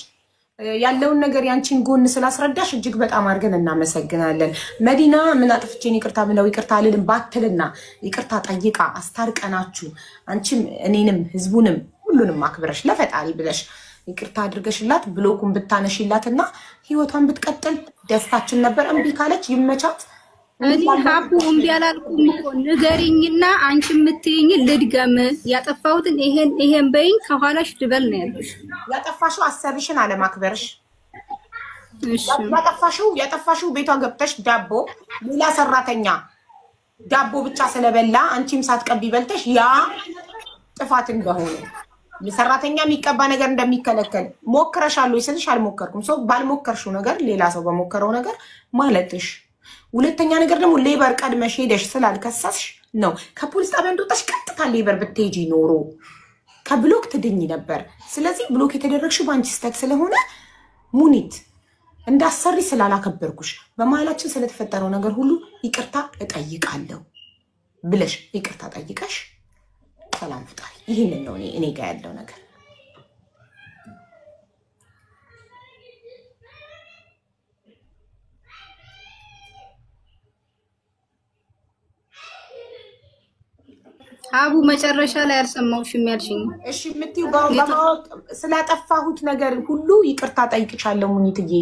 ያለውን ነገር ያንቺን ጎን ስላስረዳሽ እጅግ በጣም አድርገን እናመሰግናለን። መዲና ምን አጥፍቼን ይቅርታ ብለው ይቅርታ አልልም ባትልና ይቅርታ ጠይቃ አስታርቀናችሁ አንቺም እኔንም ህዝቡንም ሁሉንም አክብረሽ ለፈጣሪ ብለሽ ይቅርታ አድርገሽላት ብሎኩን ብታነሽላትና ህይወቷን ብትቀጥል ደስታችን ነበር። እምቢ ካለች ይመቻት።
እኔ ሀቡ እምቢ አላልኩም እኮ ንገሪኝና አንቺ የምትይኝ ልድገም። ያጠፋሁትን ይሄን በይኝ ከኋላሽ ድበል ነው ያልኩሽ።
ያጠፋሽው አሰብሽን አለማክበርሽ።
እሺ
ያጠፋሽው ቤቷ ገብተሽ ዳቦ ሌላ ሰራተኛ ዳቦ ብቻ ስለበላ አንቺም ሳትቀቢ በልተሽ ያ ጥፋት እንደሆነ ለሰራተኛ የሚቀባ ነገር እንደሚከለከል ሞክረሻል ወይ ስልሽ አልሞከርኩም። ሰው ባልሞከርሽው ነገር ሌላ ሰው በሞከረው ነገር ማለትሽ። ሁለተኛ ነገር ደግሞ ሌበር ቀድመሽ ሄደሽ ስላልከሰስሽ ነው። ከፖሊስ ጣቢያ እንደወጣሽ ቀጥታ ሌበር ብትሄጂ ኖሮ ከብሎክ ትድኝ ነበር። ስለዚህ ብሎክ የተደረግሽው ባንቺ ስህተት ስለሆነ ሙኒት እንዳሰሪ ስላላከበርኩሽ በመሀላችን ስለተፈጠረው ነገር ሁሉ ይቅርታ እጠይቃለሁ ብለሽ ይቅርታ ጠይቀሽ ሰላም ፍጣሪ። ይሄንን ነው እኔ ጋር ያለው ነገር።
አቡ መጨረሻ ላይ አልሰማሁሽም ያልሽኝ።
እሺ የምትይው በማወቅ ስላጠፋሁት ነገር ሁሉ ይቅርታ ጠይቅሻለሁ ሙኒትዬ።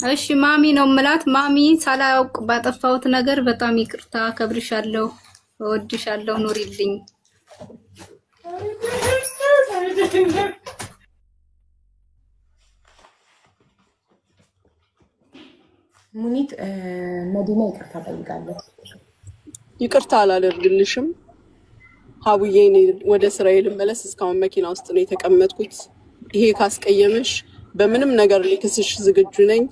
እሺ ማሚ ነው ምላት። ማሚ ሳላውቅ ባጠፋሁት ነገር በጣም ይቅርታ። ከብርሻለሁ፣ እወድሻለሁ፣ ኑሪልኝ።
ሙኒት መዲና ይቅርታ ጠይቃለሁ።
ይቅርታ አላደርግልሽም ሀቡዬ። እኔ ወደ ስራዬ ልመለስ። እስካሁን መኪና ውስጥ ነው የተቀመጥኩት። ይሄ ካስቀየምሽ በምንም ነገር ሊክስሽ ዝግጁ ነኝ።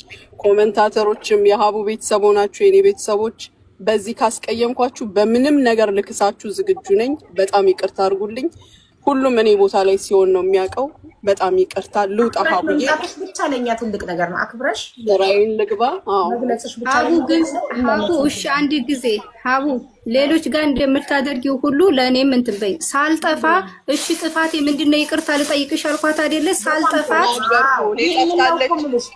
ኮሜንታተሮችም የሀቡ ቤተሰብ ሆናችሁ የኔ ቤተሰቦች በዚህ ካስቀየምኳችሁ በምንም ነገር ልክሳችሁ ዝግጁ ነኝ። በጣም ይቅርታ አድርጉልኝ። ሁሉም እኔ ቦታ ላይ ሲሆን ነው የሚያውቀው። በጣም ይቅርታ። ልውጣ ሀቡዬ።
መምጣትሽ ብቻ ለኛ ትልቅ ነገር ነው። አክብረሽ
ስራዬን ልግባ።
መግለጽሽ ብቻ
ሀቡ ግን ሀቡ እሺ አንድ ጊዜ ሀቡ ሌሎች ጋር እንደምታደርጊው ሁሉ ለእኔም እንትን በይ። ሳልጠፋ እሺ ጥፋቴ ምንድነው ይቅርታ ልጠይቅሽ አልኳት አይደለ? ሳልጠፋት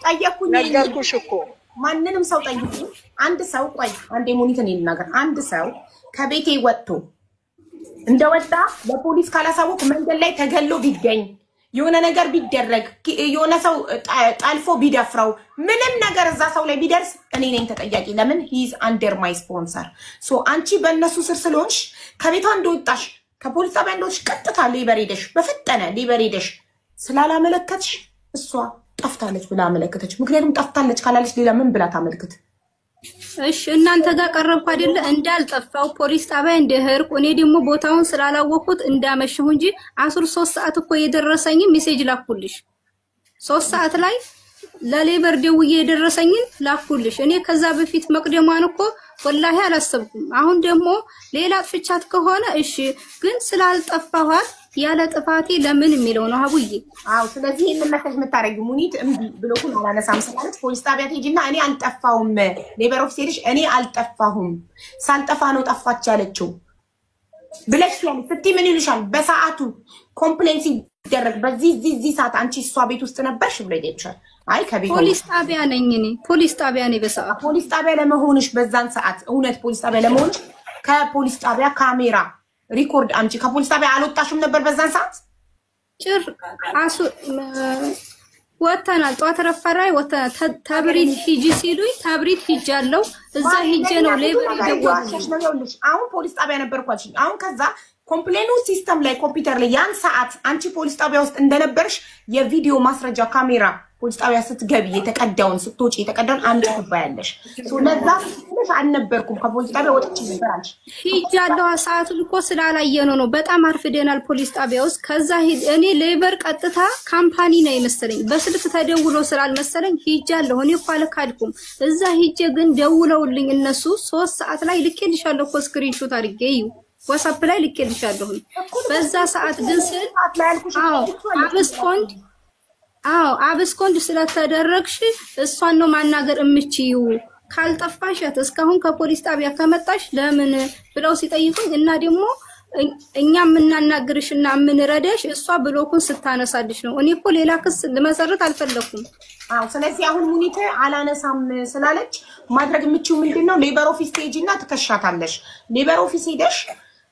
ጠየኩኝ።
ነገርኩሽ እኮ
ማንንም ሰው ጠይቁ። አንድ ሰው ቆይ አንዴ ሙኒት እኔ ልናገር። አንድ ሰው ከቤቴ ወጥቶ እንደወጣ ለፖሊስ ካላሳወቅ መንገድ ላይ ተገሎ ቢገኝ የሆነ ነገር ቢደረግ የሆነ ሰው ጣልፎ ቢደፍረው ምንም ነገር እዛ ሰው ላይ ቢደርስ እኔ ነኝ ተጠያቂ። ለምን ሂዝ አንደር ማይ ስፖንሰር። ሶ አንቺ በእነሱ ስር ስለሆንሽ ከቤቷ እንደወጣሽ ከፖሊስ ጣቢያ እንደወጣሽ ቀጥታ ሌበር ሄደሽ በፈጠነ ሌበር ሄደሽ ስላላመለከትሽ እሷ ጠፍታለች ብላ አመለከተች። ምክንያቱም ጠፍታለች ካላለች ሌላ ምን ብላ ታመልክት?
እሺ እናንተ ጋር ቀረብኩ አይደለ? እንዳልጠፋው ፖሊስ ጣቢያ እንደሄድኩ እኔ ደግሞ ቦታውን ስላላወቅኩት እንዳመሸሁ እንጂ 13 ሰዓት እኮ የደረሰኝ ሜሴጅ ላኩልሽ። 3 ሰዓት ላይ ለሌበር ደውዬ የደረሰኝን ላኩልሽ። እኔ ከዛ በፊት መቅደሟን እኮ ወላሂ አላሰብኩም። አሁን ደግሞ ሌላ ጥፍቻት ከሆነ እሺ፣ ግን ስላልጠፋኋት ያለ ጥፋቴ ለምን የሚለው ነው ሀቡዬ።
አዎ ስለዚህ ይሄን መሰለሽ የምታረጊው ሙኒት እምቢ ብሎኩን አላነሳም ስላለች ፖሊስ ጣቢያ ትሄጂና እኔ አልጠፋሁም ሌበር ኦፊስ ሄደሽ እኔ አልጠፋሁም ሳልጠፋ ነው ጠፋች ያለችው ብለሽ ያለ ስትይ ምን ይልሻል? በሰዓቱ ኮምፕሌንት ሲደረግ በዚህ ሰዓት አንቺ እሷ ቤት ውስጥ ነበርሽ ብሎ ይደልሻል። አይ ከቤት
ፖሊስ ጣቢያ ነኝ እኔ ፖሊስ ጣቢያ ነኝ። በሰዓቱ
ፖሊስ ጣቢያ ለመሆንሽ በዛን ሰዓት እውነት ፖሊስ ጣቢያ ለመሆንሽ ከፖሊስ ጣቢያ ካሜራ ሪኮርድ አምጪ። ከፖሊስ ጣቢያ አልወጣሽም ነበር በዛን ሰዓት?
ጭር አሱ ወጣናል። ጧት ረፈራይ ወጣና ታብሪት ሂጂ ሲሉኝ ታብሪት ሂጃለሁ። እዛ ሂጄ ነው ሌበር
ይደውልልሽ። አሁን ፖሊስ ጣቢያ ነበርኳች። አሁን ከዛ ኮምፕሌኑ ሲስተም ላይ ኮምፒውተር ላይ ያን ሰዓት አንቺ ፖሊስ ጣቢያ ውስጥ እንደነበርሽ የቪዲዮ ማስረጃ ካሜራ ፖሊስ ጣቢያ ስትገቢ የተቀዳውን ስትወጪ የተቀዳውን አንድ ትባያለሽ። ለዛ ስለሽ አልነበርኩም ከፖሊስ ጣቢያ ወጥቼ ነበር አልሽ።
ሂጃለሁ። ሰዓቱን እኮ ስላላየነው ነው። በጣም አርፍደናል ፖሊስ ጣቢያ ውስጥ። ከዛ እኔ ሌበር ቀጥታ ካምፓኒ ነው የመሰለኝ በስልክ ተደውሎ ስላልመሰለኝ ሂጃለሁ። እኔ እኮ አልካድኩም። እዛ ሂጄ ግን ደውለውልኝ እነሱ 3 ሰዓት ላይ ልኬልሻለሁ እኮ ስክሪንሾት አድርጌ እዩ ዋትስአፕ ላይ ልኬልሻለሁ። በዛ ሰዓት ግን ስል አብስኮንድ ስለተደረግሽ እሷን ነው ማናገር እምችይው። ካልጠፋሻት እስካሁን ከፖሊስ ጣቢያ ከመጣሽ ለምን ብለው ሲጠይቁኝ እና ደግሞ እኛ ምናናግርሽና ምንረዳሽ እሷ ብሎኩን ስታነሳልሽ ነው። እኔ እኮ ሌላ ክስ ልመሰርት አልፈለኩም።
ስለዚህ አሁን ሙኒት አላነሳም ስላለች ማድረግ የምችው ምንድነው? ሌበር ኦፊስ ሄጂና ትከሻታለሽ። ሌበር ኦፊስ ሄደሽ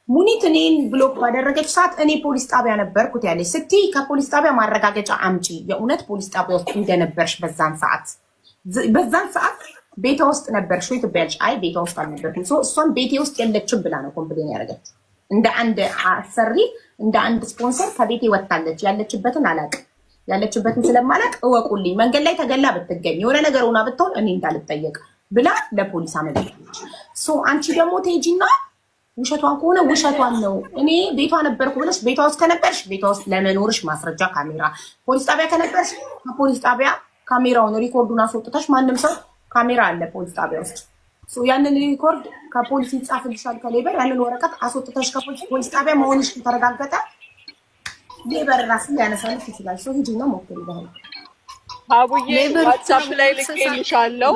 ሙኒት እኔን ብሎክ ባደረገች ሰዓት እኔ ፖሊስ ጣቢያ ነበርኩት ያለሽ ስትይ ከፖሊስ ጣቢያ ማረጋገጫ አምጪ። የእውነት ፖሊስ ጣቢያ ውስጥ እንደነበርሽ በዛን ሰዓት ቤቷ ውስጥ ነበርሽ ወይ ትበያለሽ። አይ ቤቷ ውስጥ አልነበርኩም። እሷን ቤቴ ውስጥ የለችም ብላ ነው ኮምፕሌን ያደረገችው። እንደ አንድ አሰሪ እንደ አንድ ስፖንሰር ከቤቴ ወጣለች። ያለችበትን አላውቅም። ያለችበትን ስለማላውቅ እወቁልኝ። መንገድ ላይ ተገላ ብትገኝ የሆነ ነገር ሆና ብትሆን እኔ እንዳልጠየቅ ብላ ለፖሊስ አመለከተች። አንቺ ደግሞ ትሄጂና ውሸቷን ከሆነ ውሸቷን ነው እኔ ቤቷ ነበርኩ ብለሽ ቤቷ ውስጥ ከነበርሽ ቤቷ ውስጥ ለመኖርሽ ማስረጃ ካሜራ፣ ፖሊስ ጣቢያ ከነበርሽ ከፖሊስ ጣቢያ ካሜራውን ሪኮርዱን አስወጥተሽ ማንም ሰው ካሜራ አለ ፖሊስ ጣቢያ ውስጥ ያንን ሪኮርድ ከፖሊስ ይጻፍልሻል ከሌበር ያንን ወረቀት አስወጥተሽ ከፖሊስ ጣቢያ መሆንሽ ከተረጋገጠ ሌበር ራሱ ሊያነሳልሽ ይችላል። ሂጂና ሞክሪ። ይላል
አቡዬ ዋትስአፕ ላይ ልኬልሻለሁ።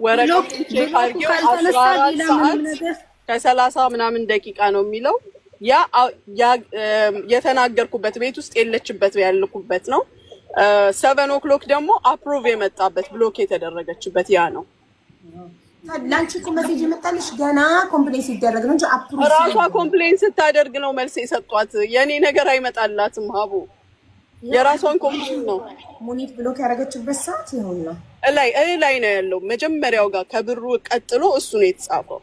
ወረቀት ቼክ አድርጊው 14 ሰዓት ከ30 ምናምን ደቂቃ ነው የሚለው። ያ የተናገርኩበት ቤት ውስጥ የለችበት ያልኩበት ነው። 7 o'clock ደግሞ አፕሩቭ የመጣበት ብሎክ የተደረገችበት ያ ነው።
ላንቺ እኮ ሜሴጅ የመጣልሽ ገና ኮምፕሌንስ ሲደረግ ነው እንጂ አፕሩቭ
ራሷ ኮምፕሌንስ ስታደርግ ነው መልስ የሰጧት። የኔ ነገር አይመጣላትም ሀቡ የራሷን ኮምፕሌንስ ነው
ሙኒት ብሎክ ያደረገችበት ሰዓት ይሁን ነው።
ላይ ነው ያለው መጀመሪያው ጋር ከብሩ ቀጥሎ እሱ ነው የተጻፈው።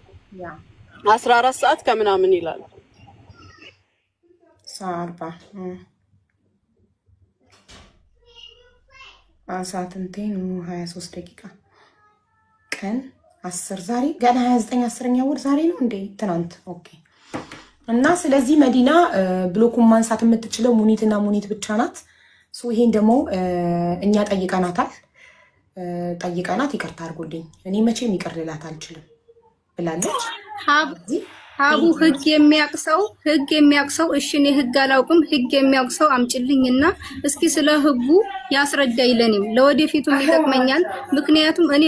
14 ሰዓት ከምናምን ይላል።
ሳርባ ሰዓት እንትን 23 ደቂቃ ቀን 10 ዛሬ ገና 29 10ኛ ወር ዛሬ ነው እንዴ? ትናንት ኦኬ። እና ስለዚህ መዲና ብሎኩን ማንሳት የምትችለው ሙኒትና ሙኒት ብቻ ናት። ይሄን ደግሞ እኛ ጠይቀናታል። ጠይቀናት ይቅርታ አድርጎልኝ እኔ መቼም ይቅር ልላት አልችልም ብላለች።
ሀቡ ህግ የሚያቅሰው እሺ እኔ ህግ አላውቅም፣ ህግ የሚያቅሰው አምጭልኝና እስኪ ስለ ህጉ ያስረዳኝ ለኔም ለወደፊቱ ይጠቅመኛል። ምክንያቱም እኔ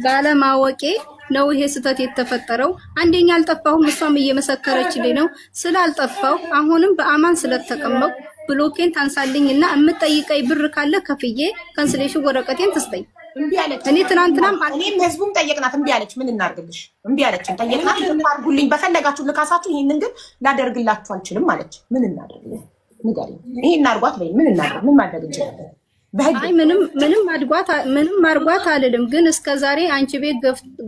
ባለማወቄ ነው ይሄ ስህተት የተፈጠረው። አንደኛ አልጠፋሁም፣ እሷም እየመሰከረችልኝ ነው። ስላልጠፋው አሁንም በአማን ስለተቀመጥኩ ብሎኬን ታንሳልኝና እምጠይቀኝ ብር ካለ ከፍዬ ካንስሌሽን ወረቀቴን ትስጠኝ።
እምቢ አለች።
እኔ ትናንትናም
እኔም ህዝቡም ጠየቅናት እምቢ አለች። ምን እናርግልሽ? እምቢ አለች። ጠየቅናት ልታርጉልኝ በፈለጋችሁ ልካሳችሁ፣ ይሄንን ግን ላደርግላችሁ አልችልም አለች። ምን እናደርግልኝ? ንገሪኝ። ይሄን እናርጓት በይ። ምን እናርግ? ምን ማድረግ እንችላለን?
አይ ምንም አርጓት አልልም፣ ግን እስከዛሬ አንቺ ቤት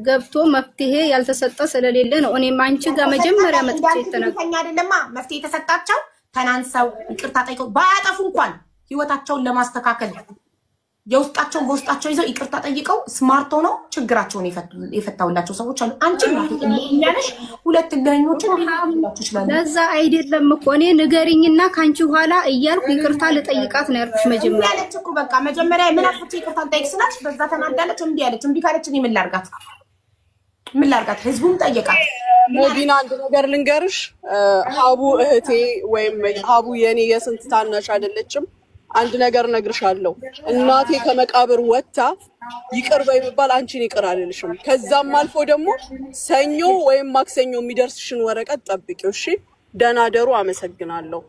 ገብቶ መፍትሄ ያልተሰጠ ስለሌለ ነው። እኔም አንቺ ጋር መጀመሪያ መጥቼ
ተነግረኛ አይደለማ መፍትሄ የተሰጣቸው ተናንሰው ይቅርታ ጠይቀው ባያጠፉ እንኳን ህይወታቸውን ለማስተካከል የውስጣቸውን በውስጣቸው ይዘው ይቅርታ ጠይቀው ስማርት ሆነው ችግራቸውን የፈታውላቸው ሰዎች አሉ። አንቺ እናትኛለሽ ሁለት እንደኞችን ሊላችሁ ይችላል።
ለዛ አይደለም እኮ እኔ ንገሪኝና ካንቺ ኋላ እያልኩ ይቅርታ ልጠይቃት ነው ያልኩሽ። መጀመሪያ
ያለች እኮ በቃ መጀመሪያ ምን አጥፍቼ ይቅርታ ልጠይቅ ስላች በዛ ተናዳለች። እምቢ አለች። እምቢ ካለች እኔ ምን ላርጋት? ህዝቡም ጠየቃት።
ሞዲና አንድ ነገር ልንገርሽ፣ ሀቡ እህቴ ወይም ሀቡ የኔ የስንት ታናሽ አይደለችም። አንድ ነገር ነግርሻለሁ። እናቴ ከመቃብር ወጣ ይቅር በይባል አንቺን ይቅር አልልሽም። ከዛም አልፎ ደግሞ ሰኞ ወይም ማክሰኞ የሚደርስሽን ወረቀት ጠብቂው። እሺ፣ ደህና ደሩ። አመሰግናለሁ።